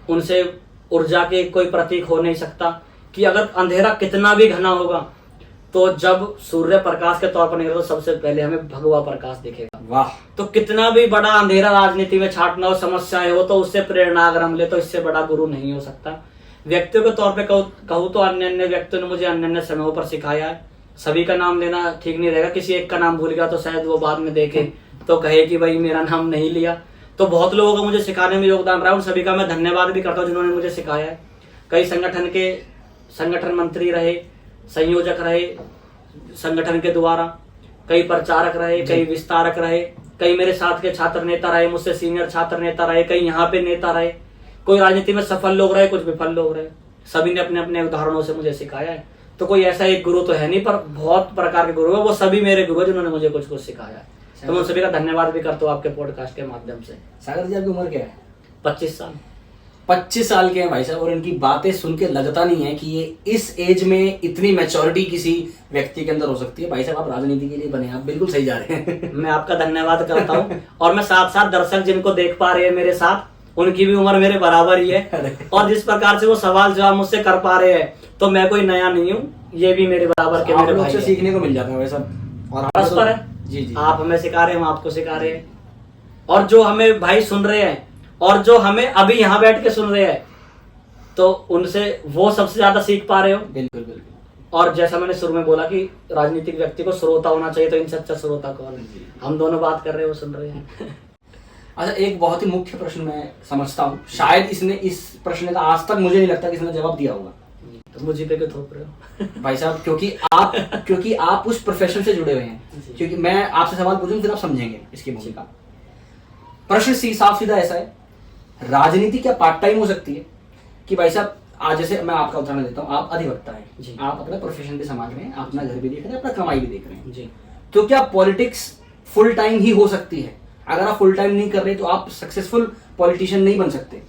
उनसे ऊर्जा के कोई प्रतीक हो नहीं सकता कि अगर अंधेरा कितना भी घना होगा तो जब सूर्य प्रकाश के तौर पर निकले तो सबसे पहले हमें भगवा प्रकाश दिखेगा। वाह। तो कितना भी बड़ा अंधेरा राजनीति में छाटना हो, समस्याएं हो, तो उससे प्रेरणा अगर हम ले तो इससे बड़ा गुरु नहीं हो सकता। व्यक्तियों के तौर पे कहूँ तो अन्य अन्य व्यक्तियों ने मुझे अन्य अन्य समयों पर सिखाया है। सभी का नाम लेना ठीक नहीं रहेगा, किसी एक का नाम भूल गया तो शायद वो बाद में देखे तो कहे कि भाई मेरा नाम नहीं लिया। तो बहुत लोगों का मुझे सिखाने में योगदान रहा है, उन सभी का मैं धन्यवाद भी करता हूँ जिन्होंने मुझे सिखाया है। कई संगठन मंत्री रहे, संयोजक रहे संगठन के द्वारा, कई प्रचारक रहे, कई विस्तारक रहे, कई मेरे साथ के छात्र नेता रहे, मुझसे सीनियर छात्र नेता रहे, कई यहाँ पे नेता रहे, कोई राजनीति में सफल लोग रहे, कुछ विफल लोग रहे। सभी ने अपने अपने उदाहरणों से मुझे सिखाया है। तो कोई ऐसा एक गुरु तो है नहीं, पर बहुत प्रकार के गुरु है, वो सभी मेरे गुरु है जिन्होंने मुझे कुछ कुछ सिखाया है। तो मैं उन सभी का धन्यवाद भी करता हूँ आपके पॉडकास्ट के माध्यम से। सागर जी आपकी उम्र क्या है? 25 साल। 25 साल के हैं भाई साहब, और इनकी बातें सुन के लगता नहीं है कि ये इस एज में इतनी मैच्योरिटी किसी व्यक्ति के अंदर हो सकती है। भाई साहब आप राजनीति के लिए बने, आप बिल्कुल सही जा रहे हैं। मैं आपका धन्यवाद करता हूँ। और मैं साथ साथ दर्शक जिनको देख पा रहे हैं मेरे साथ, उनकी भी उम्र मेरे बराबर ही है। और जिस प्रकार से वो सवाल जवाब मुझसे कर पा रहे हैं तो मैं कोई नया नहीं हूँ, ये भी मेरे बराबर के मेरे भाई हैं। सीखने को मिल जाता है वैसा, और परस्पर है। जी। आप हमें सिखा रहे हैं, हम आपको सिखा रहे हैं। और जो हमें भाई सुन रहे हैं और जो हमें अभी यहाँ बैठ के सुन रहे हैं, तो उनसे वो सबसे ज्यादा सीख पा रहे हो। बिल्कुल। और जैसा मैंने शुरू में बोला कि राजनीतिक व्यक्ति को श्रोता होना चाहिए, तो इनसे अच्छा श्रोता कौन है? हम दोनों बात कर रहे हैं, वो सुन रहे हैं। अच्छा, एक बहुत ही मुख्य प्रश्न मैं समझता हूँ, शायद इस प्रश्न का आज तक मुझे नहीं लगता कि इसने जवाब दिया होगा। तो मुझे पे क्यों थोप रहे हो? भाई साहब क्योंकि आप उस प्रोफेशन से जुड़े हुए हैं। क्योंकि मैं आपसे सवाल पूछूं फिर आप समझेंगे इसकी भूमिका। प्रश्न साफ सीधा ऐसा है, राजनीति क्या पार्ट टाइम हो सकती है? कि भाई साहब आज जैसे मैं आपका उदाहरण देता हूँ, आप अधिवक्ता हैं, आप अपना प्रोफेशन भी समाज में, आप अपना घर भी देख रहे हैं, अपना कमाई भी देख रहे हैं जी। तो क्या पॉलिटिक्स फुल टाइम ही हो सकती है? अगर आप फुल टाइम नहीं कर रहे तो आप सक्सेसफुल पॉलिटिशियन नहीं बन सकते,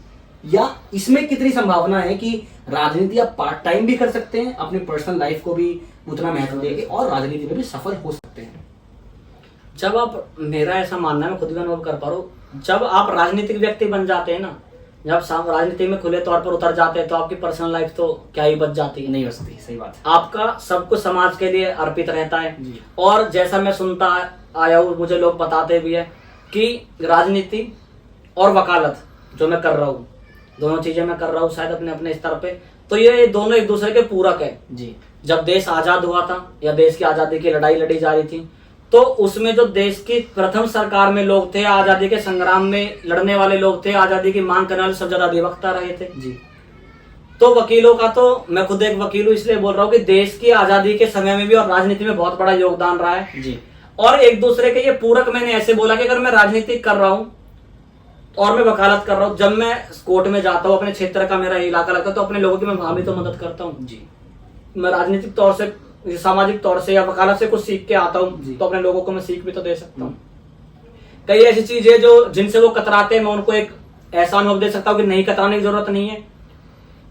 या इसमें कितनी संभावना है कि राजनीति आप पार्ट टाइम भी कर सकते हैं, अपनी पर्सनल लाइफ को भी उतना महत्व देके और राजनीति में भी सफल हो सकते हैं? जब आप, मेरा ऐसा मानना है, मैं खुद भी अनुभव कर पा रहा हूँ, जब आप राजनीतिक व्यक्ति बन जाते हैं ना, जब राजनीति में खुले तौर पर उतर जाते हैं, तो आपकी पर्सनल लाइफ तो क्या ही बच जाती है, नहीं बचती। सही बात है। आपका सब कुछ समाज के लिए अर्पित रहता है। जी। और जैसा मैं सुनता आया हूँ, मुझे लोग बताते भी है कि राजनीति और वकालत जो मैं कर रहा हूँ, दोनों चीजें मैं कर रहा हूँ शायद अपने अपने स्तर पे, तो ये दोनों एक दूसरे के पूरक है। जी। जब देश आजाद हुआ था या देश की आजादी की लड़ाई लड़ी जा रही थी, तो उसमें जो देश की प्रथम सरकार में लोग थे, आजादी के संग्राम में लड़ने वाले लोग थे, आजादी की मांग करने वाले सबसे ज्यादा अधिवक्ता रहे थे। जी। तो वकीलों का, तो मैं खुद एक वकील हूँ इसलिए बोल रहा हूँ कि देश की आजादी के समय में भी और राजनीति में बहुत बड़ा योगदान रहा है। जी। और एक दूसरे के ये पूरक, मैंने ऐसे बोला कि अगर मैं राजनीति कर रहा हूँ और मैं वकालत कर रहा हूँ, जब मैं कोर्ट में जाता हूँ, अपने क्षेत्र का मेरा इलाका लगता है, तो अपने लोगों की मैं वहां भी तो मदद करता हूँ। जी। मैं राजनीतिक तौर से, सामाजिक तौर से या वकालत से कुछ सीख के आता हूँ, तो अपने लोगों को मैं सीख भी तो दे सकता हूँ। कई ऐसी चीजें जो जिनसे वो कतराते हैं, मैं उनको एक ऐसा अनुभव दे सकता हूँ कि नहीं, कतराने की जरूरत नहीं है।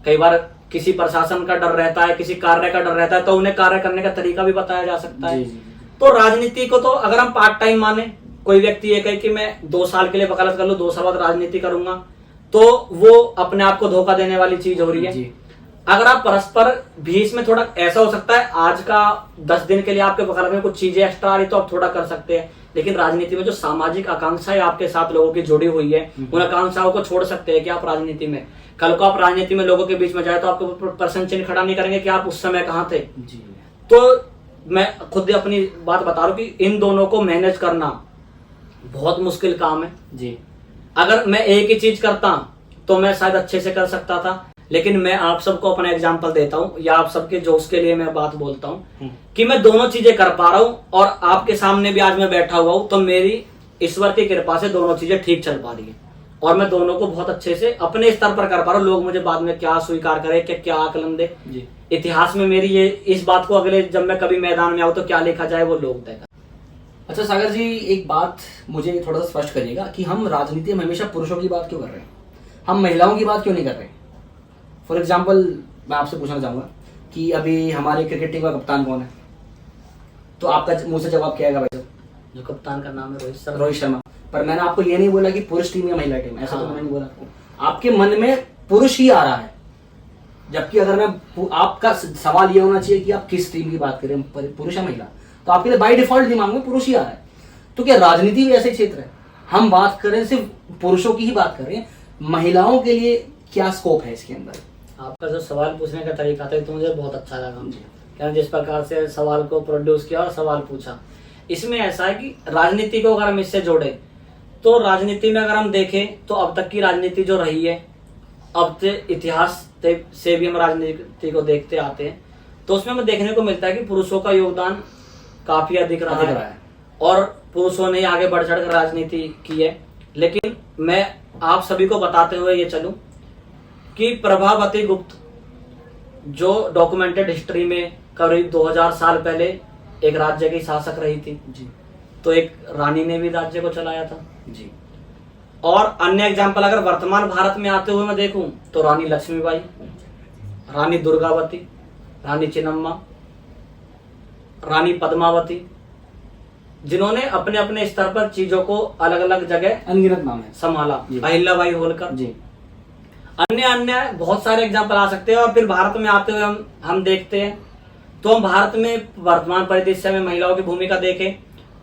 कई बार किसी प्रशासन का डर रहता है, किसी कार्य का डर रहता है, तो उन्हें कार्य करने का तरीका भी बताया जा सकता है। तो राजनीति को तो अगर हम पार्ट टाइम माने, कोई व्यक्ति ये कहे कि मैं 2 साल के लिए वकालत कर लूं, 2 साल बाद राजनीति करूंगा, तो वो अपने आप को धोखा देने वाली चीज हो रही है। अगर आप परस्पर भी, इसमें थोड़ा ऐसा हो सकता है, आज का 10 दिन के लिए आपके वकालत में कुछ चीजें एक्स्ट्रा आ रही तो आप थोड़ा कर सकते हैं, लेकिन राजनीति में जो सामाजिक आकांक्षाएं आपके साथ लोगों की जुड़ी हुई है, उन आकांक्षाओं को छोड़ सकते हैं कि आप राजनीति में, कल को आप राजनीति में लोगों के बीच में जाए तो आपको प्रश्न चिन्ह खड़ा नहीं करेंगे कि आप उस समय कहाँ थे। तो मैं खुद अपनी बात बता रहा हूँ कि इन दोनों को मैनेज करना बहुत मुश्किल काम है। जी। अगर मैं एक ही चीज करता तो मैं शायद अच्छे से कर सकता था, लेकिन मैं आप सबको अपना एग्जांपल देता हूँ, या आप सबके जोश के लिए मैं बात बोलता हूँ कि मैं दोनों चीजें कर पा रहा हूँ, और आपके सामने भी आज मैं बैठा हुआ हूँ, तो मेरी ईश्वर की कृपा से दोनों चीजें ठीक चल पा रही है, और मैं दोनों को बहुत अच्छे से अपने स्तर पर कर पा रहा हूँ। लोग मुझे बाद में क्या स्वीकार करे, क्या आकलन दे, इतिहास में मेरी ये, इस बात को अगले जब मैं कभी मैदान में आऊँ तो क्या लिखा जाए, वो लोग तय करें। अच्छा सागर जी, एक बात मुझे थोड़ा सा स्पष्ट करिएगा कि हम राजनीति में हमेशा पुरुषों की बात क्यों कर रहे हैं, हम महिलाओं की बात क्यों नहीं कर रहे? फॉर एग्जाम्पल मैं आपसे पूछना चाहूंगा कि अभी हमारे क्रिकेट टीम का कप्तान कौन है, तो आपका मुंह से जवाब क्या आएगा भाई साहब? जो कप्तान का नाम है रोहित शर्मा। पर मैंने आपको ये नहीं बोला कि पुरुष टीम या महिला टीम, ऐसा तो मैंने नहीं बोला आपको। आपके मन में पुरुष ही आ रहा है, जबकि अगर मैं, आपका सवाल ये होना चाहिए कि आप किस टीम की बात करें, पुरुष या महिला, तो आपके लिए बाय डिफॉल्ट दिमाग में पुरुष ही आ रहा है। तो क्या राजनीति भी ऐसे क्षेत्र है, हम बात करें सिर्फ पुरुषों की ही बात कर रहे हैं, महिलाओं के लिए क्या स्कोप है इसके अंदर? आपका जो सवाल पूछने का तरीका था तो मुझे बहुत अच्छा लगा, क्या जिस प्रकार से सवाल को प्रोड्यूस किया और सवाल पूछा। इसमें ऐसा है कि राजनीति को अगर हम इससे जोड़े, तो राजनीति में अगर हम देखें तो अब तक की राजनीति जो रही है, अब से इतिहास से भी हम राजनीति को देखते आते हैं, तो उसमें हमें देखने को मिलता है कि पुरुषों का योगदान काफी अधिक रहा है, और पुरुषों ने आगे बढ़ चढ़ कर राजनीति की है। लेकिन मैं आप सभी को बताते हुए ये चलूं कि प्रभावती गुप्त जो डॉक्यूमेंटेड हिस्ट्री में करीब 2000 साल पहले एक राज्य की शासक रही थी जी, तो एक रानी ने भी राज्य को चलाया था जी। और अन्य एग्जाम्पल अगर वर्तमान भारत में आते हुए मैं देखूं तो रानी लक्ष्मीबाई, रानी दुर्गावती, रानी चिन्नम्मा, रानी पद्मावती, जिन्होंने अपने अपने स्तर पर चीजों को अलग अलग जगह अनगिनत नाम है संभाला, अहिल्याबाई होलकर जी, अन्य अन्य बहुत सारे एग्जाम्पल आ सकते हैं। और फिर भारत में आते हुए हम देखते हैं तो हम भारत में वर्तमान परिदृश्य में महिलाओं की भूमिका देखें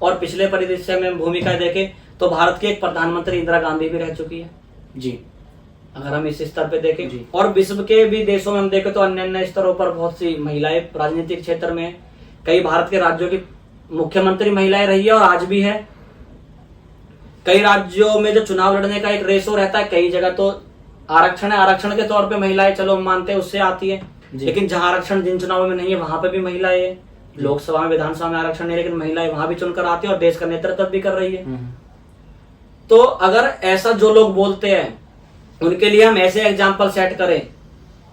और पिछले परिदृश्य में भूमिका देखें तो भारत के एक प्रधानमंत्री इंदिरा गांधी भी रह चुकी है जी, अगर हम इस स्तर पे देखें जी। और विश्व के भी देशों में हम देखें तो अन्य अन्य स्तरों पर बहुत सी महिलाएं राजनीतिक क्षेत्र में, कई भारत के राज्यों की मुख्यमंत्री महिलाएं रही है और आज भी है। कई राज्यों में जो चुनाव लड़ने का एक रेशो रहता है, कई जगह तो आरक्षण है, आरक्षण के तौर पे महिलाएं चलो मानते हैं उससे आती है, लेकिन जहां आरक्षण जिन चुनावों में नहीं है वहां पे भी महिलाएं है। लोकसभा में, विधानसभा में आरक्षण नहीं, लेकिन महिलाएं वहां भी चुनकर आती है और देश का नेतृत्व भी कर रही है। तो अगर ऐसा जो लोग बोलते हैं उनके लिए हम ऐसे एग्जाम्पल सेट करें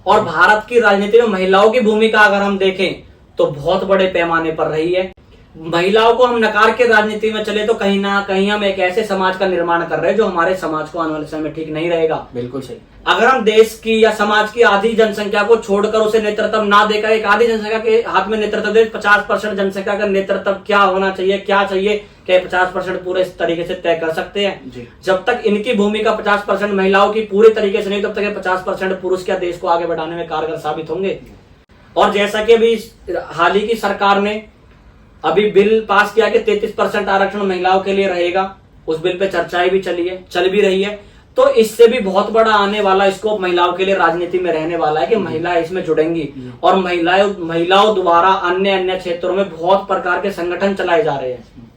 और भारत की राजनीति में महिलाओं की भूमिका अगर हम देखें तो बहुत बड़े पैमाने पर रही है। महिलाओं को हम नकार के राजनीति में चले तो कहीं ना कहीं हम एक ऐसे समाज का निर्माण कर रहे हैं जो हमारे समाज को आने वाले समय में ठीक नहीं रहेगा। बिल्कुल सही। अगर हम देश की या समाज की आधी जनसंख्या को छोड़कर उसे नेतृत्व ना देकर एक आधी जनसंख्या के हाथ में नेतृत्व दे, 50% जनसंख्या का नेतृत्व क्या होना चाहिए, क्या चाहिए, क्या 50% पूरे इस तरीके से तय कर सकते हैं जी। जब तक इनकी भूमिका 50% महिलाओं की पूरी तरीके से नहीं, तब तक ये 50% पुरुष क्या देश को आगे बढ़ाने में कारगर साबित होंगे। और जैसा कि अभी हाल ही की सरकार ने अभी बिल पास किया कि 33% आरक्षण महिलाओं के लिए रहेगा, उस बिल पे चर्चाएं भी चल भी रही है। तो इससे भी बहुत बड़ा आने वाला स्कोप महिलाओं के लिए राजनीति में रहने वाला है कि महिलाएं इसमें जुड़ेंगी और महिलाओं द्वारा अन्य क्षेत्रों में बहुत प्रकार के संगठन चलाए जा रहे हैं।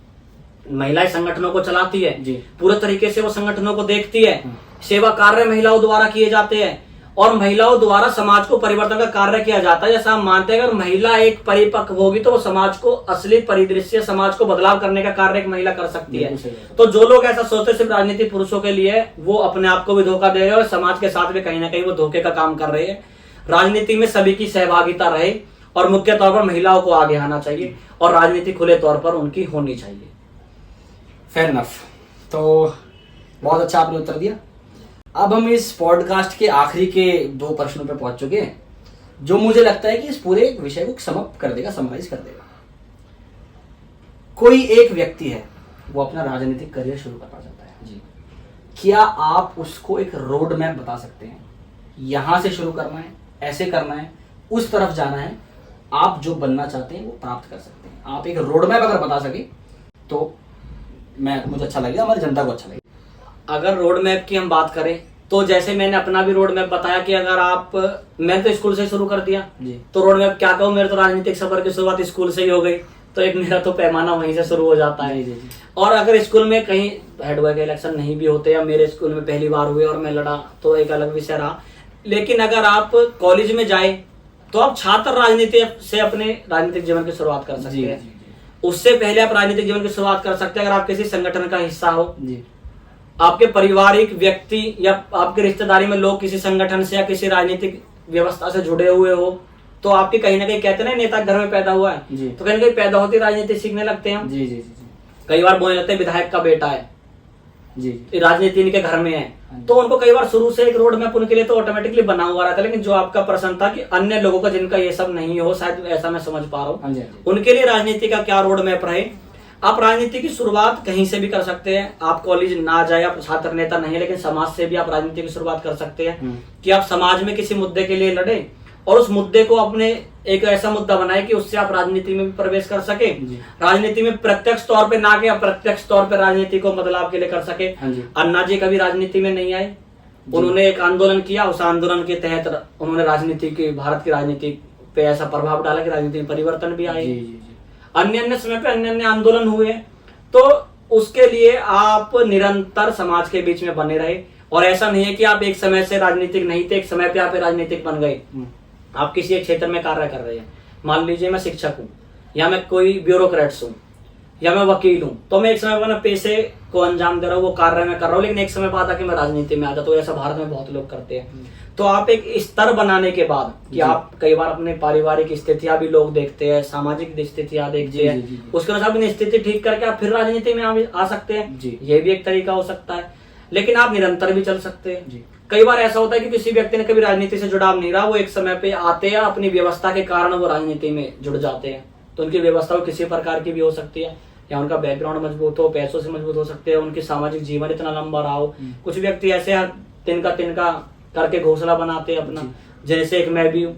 महिलाएं संगठनों को चलाती है, पूरे तरीके से वो संगठनों को देखती है, सेवा कार्य महिलाओं द्वारा किए जाते हैं और महिलाओं द्वारा समाज को परिवर्तन का कार्य किया जाता है। जैसा हम मानते हैं अगर महिला एक परिपक्व होगी तो वो समाज को असली परिदृश्य, समाज को बदलाव करने का कार्य एक महिला कर सकती है। तो जो लोग ऐसा सोचते हैं सिर्फ राजनीति पुरुषों के लिए, वो अपने आप को भी धोखा दे रहे हैं और समाज के साथ भी कहीं ना कहीं वो धोखे का काम कर रहे हैं। राजनीति में सभी की सहभागिता रहे और मुख्य तौर पर महिलाओं को आगे आना चाहिए और राजनीति खुले तौर पर उनकी होनी चाहिए। Fair enough. तो बहुत अच्छा आपने उत्तर दिया। अब हम इस पॉडकास्ट के आखिरी के 2 प्रश्नों पे पहुंच चुके हैं जो मुझे लगता है कि इस पूरे विषय को समाप्त कर देगा, समराइज कर देगा। कोई एक व्यक्ति है, वो अपना राजनीतिक करियर शुरू करना चाहता है जी, क्या आप उसको एक रोड मैप बता सकते हैं? यहां से शुरू करना है, ऐसे करना है, उस तरफ जाना है, आप जो बनना चाहते हैं वो प्राप्त कर सकते हैं। आप एक रोड मैप अगर बता सके तो मुझे अच्छा लगेगा, हमारी जनता को अच्छा लगेगा। अगर रोड मैप की हम बात करें तो जैसे मैंने अपना भी रोड मैप बताया कि अगर मैंने तो स्कूल से शुरू कर दिया जी। तो रोड मैप क्या कहूँ, मेरे तो राजनीतिक सफर की शुरुआत स्कूल से ही हो गई, तो एक मेरा तो पैमाना वहीं से शुरू हो जाता है। जी। और अगर स्कूल में कहीं हेड बॉय के इलेक्शन नहीं भी होते या मेरे स्कूल में पहली बार हुए और मैं लड़ा तो एक अलग विषय रहा, लेकिन अगर आप कॉलेज में जाए तो आप छात्र राजनीति से अपने राजनीतिक जीवन की शुरुआत कर सकते हैं। उससे पहले आप राजनीतिक जीवन की शुरुआत कर सकते हैं अगर आप किसी संगठन का हिस्सा हो जी। आपके पारिवारिक व्यक्ति या आपके रिश्तेदारी में लोग किसी संगठन से या किसी राजनीतिक व्यवस्था से जुड़े हुए हो तो आपके कहीं ना कहीं कहते हैं नेता घर में पैदा हुआ है तो कहीं ना कहीं पैदा होती राजनीति सीखने लगते हैं। जी। कई बार बोलने लगते हैं विधायक का बेटा है जी, राजनीति इनके घर में है, तो उनको कई बार शुरू से एक रोड मैप उनके लिए तो ऑटोमेटिकली बना हुआ रहता है। लेकिन जो आपका प्रश्न था कि अन्य लोगों का जिनका ये सब नहीं हो, शायद ऐसा मैं समझ पा रहा हूँ, उनके लिए राजनीति का क्या रोड मैप रहे। आप राजनीति की शुरुआत कहीं से भी कर सकते हैं। आप कॉलेज ना जाए, आप छात्र नेता नहीं है, लेकिन समाज से भी आप राजनीति की शुरुआत कर सकते हैं कि आप समाज में किसी मुद्दे के लिए लड़े और उस मुद्दे को अपने एक ऐसा मुद्दा बनाए कि उससे आप राजनीति में भी प्रवेश कर सके। राजनीति में प्रत्यक्ष तौर पे ना कि अप्रत्यक्ष तौर पे राजनीति को बदलाव के लिए कर सके। अन्ना जी कभी राजनीति में नहीं आए, उन्होंने एक आंदोलन किया, उस आंदोलन के तहत उन्होंने राजनीति की, भारत की राजनीति पे ऐसा प्रभाव डाला कि राजनीति में परिवर्तन भी आए। अन्य समय पे अन्य आंदोलन हुए। तो उसके लिए आप निरंतर समाज के बीच में बने रहे और ऐसा नहीं है कि आप एक समय से राजनीतिक नहीं थे, एक समय पे आप राजनीतिक बन गए। आप किसी एक क्षेत्र में कार्य कर रहे हैं, मान लीजिए मैं शिक्षक हूँ या मैं कोई ब्यूरोक्रेट्स हूँ या मैं वकील हूँ, तो मैं एक समय अपने पेशे को अंजाम दे रहा हूँ, वो कार्य में कर रहा हूँ, लेकिन एक समय बाद आके मैं राजनीति में आ जाता हूँ। ऐसा भारत में बहुत लोग करते हैं। तो आप एक स्तर बनाने के बाद कि आप कई बार अपने पारिवारिक स्थितियां भी लोग देखते हैं, सामाजिक स्थितियां देखते हैं, उसके अनुसार अपनी स्थिति ठीक करके आप फिर राजनीति में आ सकते हैं। ये भी एक तरीका हो सकता है, लेकिन आप निरंतर भी चल सकते हैं। कई बार ऐसा होता है कि किसी व्यक्ति ने कभी राजनीति से जुड़ाव नहीं रहा, वो एक समय पे आते हैं, अपनी व्यवस्था के कारण वो राजनीति में जुड़ जाते हैं। तो उनकी व्यवस्था किसी प्रकार की भी हो सकती है, या उनका बैकग्राउंड मजबूत हो, पैसों से मजबूत हो सकते हैं, उनकी सामाजिक जीवन इतना लंबा रहा हो। कुछ व्यक्ति ऐसे तिनका करके घोंसला बनाते हैं अपना, जैसे एक मैं भी हूँ,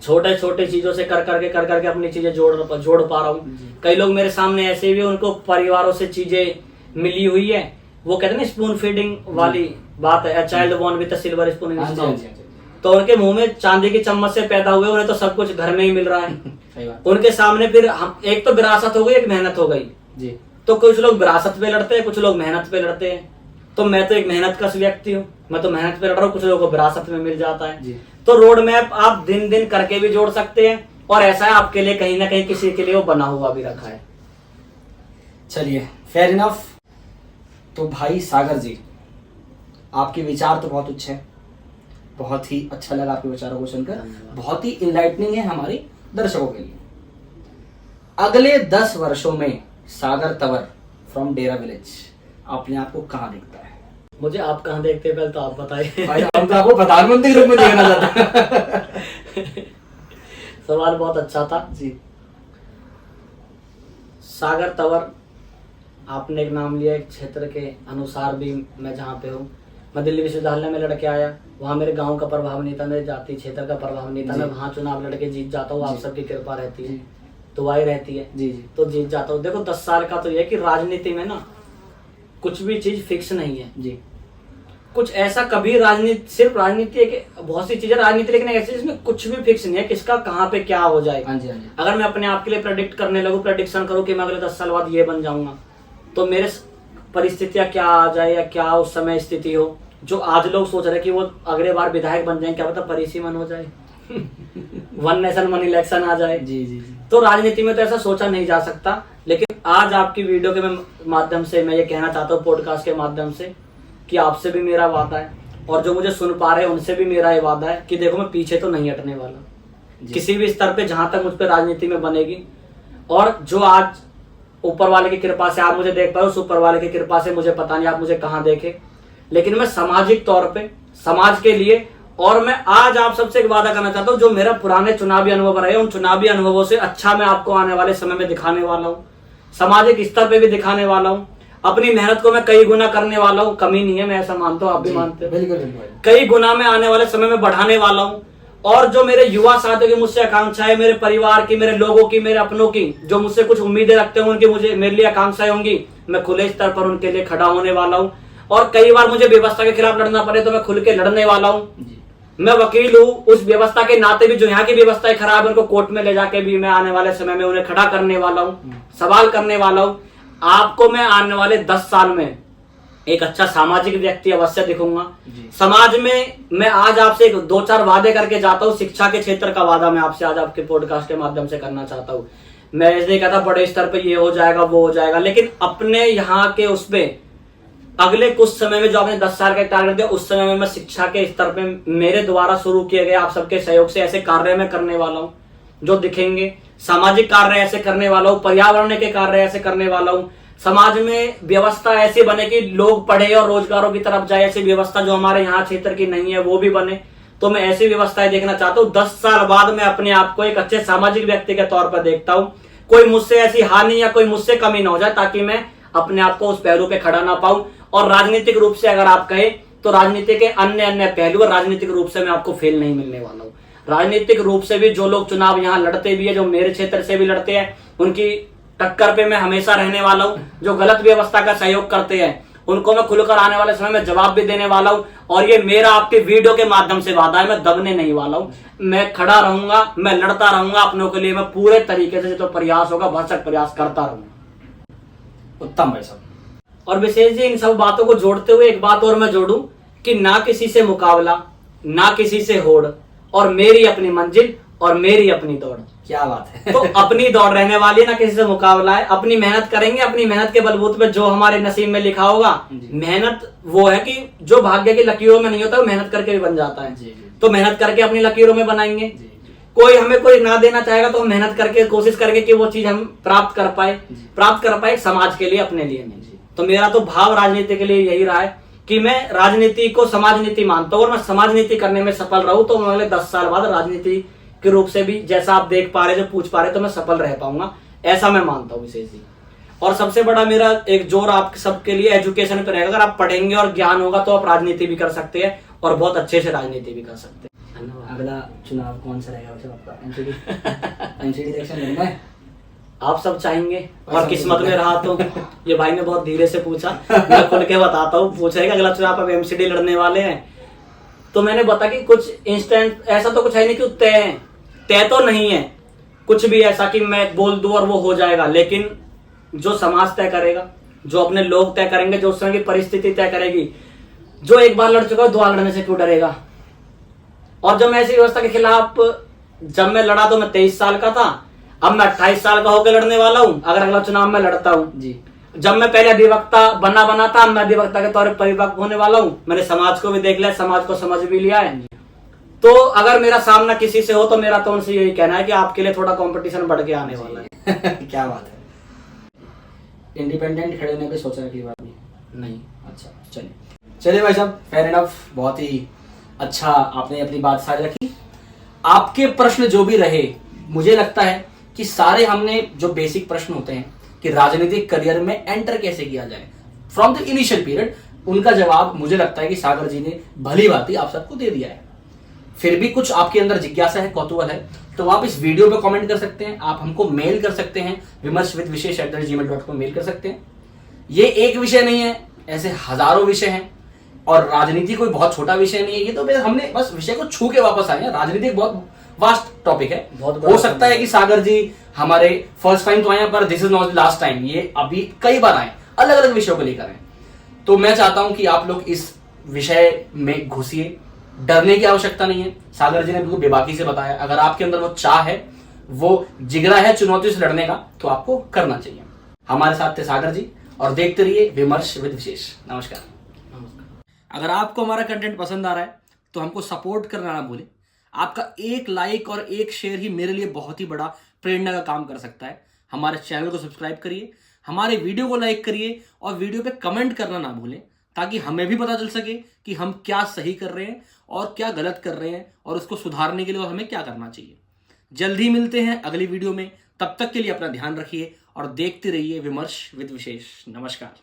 छोटे छोटे चीजों से कर करके अपनी चीजें जोड़ पा रहा हूँ। कई लोग मेरे सामने ऐसे भी, उनको परिवारों से चीजें मिली हुई है, वो कहते हैं ना स्पून फीडिंग वाली बात है, child born with silver spoon in his mouth. तो उनके मुंह में चांदी की चम्मच से पैदा हुए, उन्हें तो सब कुछ घर में ही मिल रहा है। उनके सामने फिर हम एक तो विरासत हो गई, एक मेहनत हो गई जी। तो कुछ लोग विरासत पे लड़ते हैं, कुछ लोग मेहनत पे लड़ते हैं। तो मैं तो एक मेहनत का व्यक्ति हूँ, मैं तो मेहनत पे लड़ रहा हूँ, कुछ लोगों को विरासत में मिल जाता है। तो रोड मैप आप दिन दिन करके भी जोड़ सकते हैं, और ऐसा है आपके लिए कहीं ना कहीं किसी के लिए वो बना हुआ भी रखा है। चलिए, फेयर इनफ। तो भाई सागर जी, आपके विचार तो बहुत अच्छे हैं, बहुत ही अच्छा लगा आपके विचारों को सुनकर, बहुत ही इनलाइटनिंग है हमारे दर्शकों के लिए। अगले 10 वर्षों में सागर तंवर फ्रॉम डेरा विलेज अपने आप को कहाँ देखता है? मुझे आप कहाँ देखते हैं पहले तो आप बताइए। भाई हम तो आपको प्रधानमंत्री के रूप में देखना चाहते हैं। सवाल बहुत अच्छा था जी। सागर तंवर, आपने एक नाम लिया, एक क्षेत्र के अनुसार भी मैं जहाँ पे हूँ, मैं दिल्ली विश्वविद्यालय में लड़के आया, वहाँ मेरे गांव का प्रभाव नहीं था, मेरे जाति क्षेत्र का प्रभाव नहीं था, जी। मैं वहाँ चुनाव लड़के जीत जाता हूँ, आप जी। सबकी कृपा रहती है, जी। दुआएं रहती है, जी जी तो जीत जाता हूँ। देखो 10 साल का तो ये है कि राजनीति में ना कुछ भी चीज फिक्स नहीं है। जी। कुछ ऐसा कभी राजनीति, सिर्फ राजनीति है कि बहुत सी चीजें राजनीति, लेकिन ऐसी जिसमें कुछ भी फिक्स नहीं है, किसका कहाँ पे क्या हो जाए। हाँ जी हाँ जी। अगर मैं अपने आप के लिए प्रेडिक्ट करने लगूं, प्रेडिक्शन करूं कि मैं अगले 10 साल बाद ये बन जाऊंगा, तो मेरे परिस्थितियां क्या आ जाए या क्या उस समय स्थिति हो, जो आज लोग सोच रहे हैं कि वो अगले बार विधायक बन जाए, क्या पता परिसी मन हो जाए। वन नेशन वन इलेक्शन आ जाए। जी जी जी। तो राजनीति में तो ऐसा सोचा नहीं जा सकता, लेकिन आज आपकी वीडियो के माध्यम से मैं ये कहना चाहता हूँ, पॉडकास्ट के माध्यम से, कि आपसे भी मेरा वादा है और जो मुझे सुन पा रहे हैं उनसे भी मेरा ये वादा है कि देखो मैं पीछे तो नहीं हटने वाला किसी भी स्तर पे, जहां तक मुझ पे राजनीति में बनेगी। और जो आज ऊपर वाले की कृपा से आप मुझे देख पाए, उस ऊपर वाले की कृपा से मुझे पता नहीं आप मुझे कहाँ देखे, लेकिन मैं सामाजिक तौर पे समाज के लिए, और मैं आज आप सबसे एक वादा करना चाहता हूँ, जो मेरा पुराने चुनावी अनुभव रहे, उन चुनावी अनुभवों से अच्छा मैं आपको आने वाले समय में दिखाने वाला हूँ, सामाजिक स्तर पे भी दिखाने वाला हूँ। अपनी मेहनत को मैं कई गुना करने वाला हूँ, कमी नहीं है, मैं ऐसा मानता हूँ, आप भी मानते हैं, बिल्कुल बिल्कुल। कई गुना में आने वाले समय में बढ़ाने वाला हूँ। और जो मेरे युवा साथियों की मुझसे आकांक्षा है, मेरे परिवार की, मेरे लोगों की, मेरे अपनों की, जो मुझसे कुछ उम्मीदें रखते हैं, उनकी मुझे मेरे लिए आकांक्षाएं होंगी, मैं खुले स्तर पर उनके लिए खड़ा होने वाला हूँ। और कई बार मुझे व्यवस्था के खिलाफ लड़ना पड़े तो मैं खुल के लड़ने वाला हूँ। मैं वकील हूँ, उस व्यवस्था के नाते भी जो यहाँ की व्यवस्थाएं खराब है उनको कोर्ट में ले जाके भी मैं आने वाले समय में उन्हें खड़ा करने वाला हूँ, सवाल करने वाला हूँ। आपको मैं आने वाले 10 साल में एक अच्छा सामाजिक व्यक्ति अवश्य दिखूंगा समाज में। मैं आज आपसे 2-4 वादे करके जाता हूँ। शिक्षा के क्षेत्र का वादा मैं आपसे आज आपके पॉडकास्ट के माध्यम से करना चाहता हूँ। मैं ऐसे नहीं कहता बड़े स्तर पे ये हो जाएगा वो हो जाएगा, लेकिन अपने यहाँ के उस पे अगले कुछ समय में जो आपने 10 साल का टारगेट दिया, उस समय में मैं शिक्षा के स्तर पे मेरे द्वारा शुरू किए गए आप सबके सहयोग से ऐसे कार्य मैं करने वाला हूँ जो दिखेंगे। सामाजिक कार्य ऐसे करने वाला हूँ, पर्यावरण के कार्य ऐसे करने वाला हूँ, समाज में व्यवस्था ऐसी बने कि लोग पढ़े और रोजगारों की तरफ जाए, ऐसी व्यवस्था जो हमारे यहाँ क्षेत्र की नहीं है वो भी बने। तो मैं ऐसी व्यवस्थाएं देखना चाहता हूँ। 10 साल बाद मैं अपने आप को एक अच्छे सामाजिक व्यक्ति के तौर पर देखता हूँ। कोई मुझसे ऐसी हानि या कोई मुझसे कमी ना हो जाए ताकि मैं अपने आप को उस पहलू पे खड़ा ना पाऊं। और राजनीतिक रूप से अगर आप कहें तो राजनीति के अन्य पहलू, और राजनीतिक रूप से मैं आपको फेल नहीं मिलने वाला हूँ। राजनीतिक रूप से भी जो लोग चुनाव यहाँ लड़ते भी है, जो मेरे क्षेत्र से भी लड़ते हैं, उनकी टक्कर पे मैं हमेशा रहने वाला हूँ। जो गलत व्यवस्था का सहयोग करते हैं उनको मैं खुलकर आने वाले समय में जवाब भी देने वाला हूँ। और ये मेरा आपके वीडियो के माध्यम से वादा है, मैं दबने नहीं वाला हूँ, मैं खड़ा रहूंगा, मैं लड़ता रहूंगा अपनों के लिए। मैं पूरे तरीके से जो प्रयास होगा भरसक प्रयास करता रहूंगा। उत्तम भाई साहब। और विशेष जी इन सब बातों को जोड़ते हुए एक बात और मैं जोड़ूं कि ना किसी से मुकाबला, ना किसी से होड़, और मेरी अपनी मंजिल और मेरी अपनी दौड़। क्या बात है। तो अपनी दौड़ रहने वाली है, ना किसी से मुकाबला है। अपनी मेहनत करेंगे, अपनी मेहनत के बलबूते पे जो हमारे नसीब में लिखा होगा। मेहनत वो है कि जो भाग्य की लकीरों में नहीं होता वो मेहनत करके भी बन जाता है। तो मेहनत करके अपनी लकीरों में बनाएंगे। कोई हमें कोई ना देना चाहेगा तो हम मेहनत करके कोशिश करेंगे कि वो चीज हम प्राप्त कर पाए समाज के लिए, अपने लिए नहीं। तो मेरा तो भाव राजनीति के लिए यही रहा है कि मैं राजनीति को समाज नीति मानता हूँ और मैं समाज नीति करने में सफल रहूं तो मैं अगले 10 साल बाद राजनीति के रूप से भी, जैसा आप देख पा रहे, जो पूछ पा रहे, तो मैं सफल रह पाऊंगा, ऐसा मैं मानता हूँ विशेष जी। और सबसे बड़ा मेरा एक जोर आप सबके लिए एजुकेशन पे रहेगा। अगर आप पढ़ेंगे और ज्ञान होगा तो आप राजनीति भी कर सकते हैं और बहुत अच्छे से राजनीति भी कर सकते हैं। अगला चुनाव कौन सा रहेगा वैसे आपका? एमसीडी इलेक्शन लड़ना है? आप सब चाहेंगे और किस्मत में रहा तो। ये भाई ने बहुत धीरे से पूछा, मैं खुल के बताता हूँ। पूछ रहे अगला चुनाव आप एमसीडी लड़ने वाले हैं, तो मैंने बता कि कुछ इंस्टेंट ऐसा तो कुछ है नहीं कि तय तो नहीं है कुछ भी ऐसा कि मैं बोल दूं और वो हो जाएगा। लेकिन जो समाज तय करेगा, जो अपने लोग तय करेंगे, जो उस समय की परिस्थिति तय करेगी। जो एक बार लड़ चुका है 2 बार लड़ने से क्यों डरेगा। और जब मैं ऐसी व्यवस्था के खिलाफ जब मैं लड़ा तो मैं 23 साल का था, अब मैं 28 साल का होकर लड़ने वाला हूं अगर अगला चुनाव में लड़ता हूं जी। जब मैं पहले अधिवक्ता बना था, मैं अधिवक्ता के तौर पर परिपक्व होने वाला हूं। मैंने समाज को भी देख लिया, समाज को समझ भी लिया है। तो अगर मेरा सामना किसी से हो तो मेरा तो उनसे यही कहना है कि आपके लिए थोड़ा कंपटीशन बढ़ के आने वाला है। क्या बात है। इंडिपेंडेंट खड़े होने की सोचा की बात नहीं। अच्छा चलिए भाई साहब, फेयर इनफ, बहुत ही अच्छा आपने अपनी बात साझा रखी। आपके प्रश्न जो भी रहे, मुझे लगता है कि सारे हमने जो बेसिक प्रश्न होते हैं कि राजनीतिक करियर में एंटर कैसे किया जाए फ्रॉम द इनिशियल पीरियड, उनका जवाब मुझे लगता है कि सागर जी ने भली भांति आप सबको दे दिया है। फिर भी कुछ आपके अंदर जिज्ञासा है, कौतूहल है, तो आप इस वीडियो पे कमेंट कर सकते हैं, आप हमको मेल कर सकते हैं, vimarsvidvishesh@gmail.com मेल कर सकते हैं। ये एक विषय नहीं है, ऐसे हजारों विषय हैं, और राजनीति कोई बहुत छोटा विषय नहीं है। ये तो हमने बस विषय को छू के वापस आए हैं। राजनीति एक बहुत वास्ट टॉपिक है। हो सकता है कि सागर जी हमारे फर्स्ट टाइम तो आए पर this is not last time, ये अभी कई बार आए, अलग अलग विषयों को लेकर आए। तो मैं चाहता हूं कि आप लोग इस विषय में घुसिए, डरने की आवश्यकता नहीं है। सागर जी ने बिल्कुल बेबाकी से बताया, अगर आपके अंदर वो चाह है, वो जिगरा है चुनौतियों से लड़ने का, तो आपको करना चाहिए। हमारे साथ थे सागर जी, और देखते रहिए विमर्श विद विशेष। नमस्कार। अगर आपको हमारा कंटेंट पसंद आ रहा है तो हमको सपोर्ट करना ना भूलें। आपका एक लाइक और एक शेयर ही मेरे लिए बहुत ही बड़ा प्रेरणा का काम कर सकता है। हमारे चैनल को सब्सक्राइब करिए, हमारे वीडियो को लाइक करिए, और वीडियो पे कमेंट करना ना भूलें, ताकि हमें भी पता चल सके कि हम क्या सही कर रहे हैं और क्या गलत कर रहे हैं, और उसको सुधारने के लिए हमें क्या करना चाहिए। जल्दी मिलते हैं अगली वीडियो में, तब तक के लिए अपना ध्यान रखिए और देखते रहिए विमर्श विद विशेष। नमस्कार।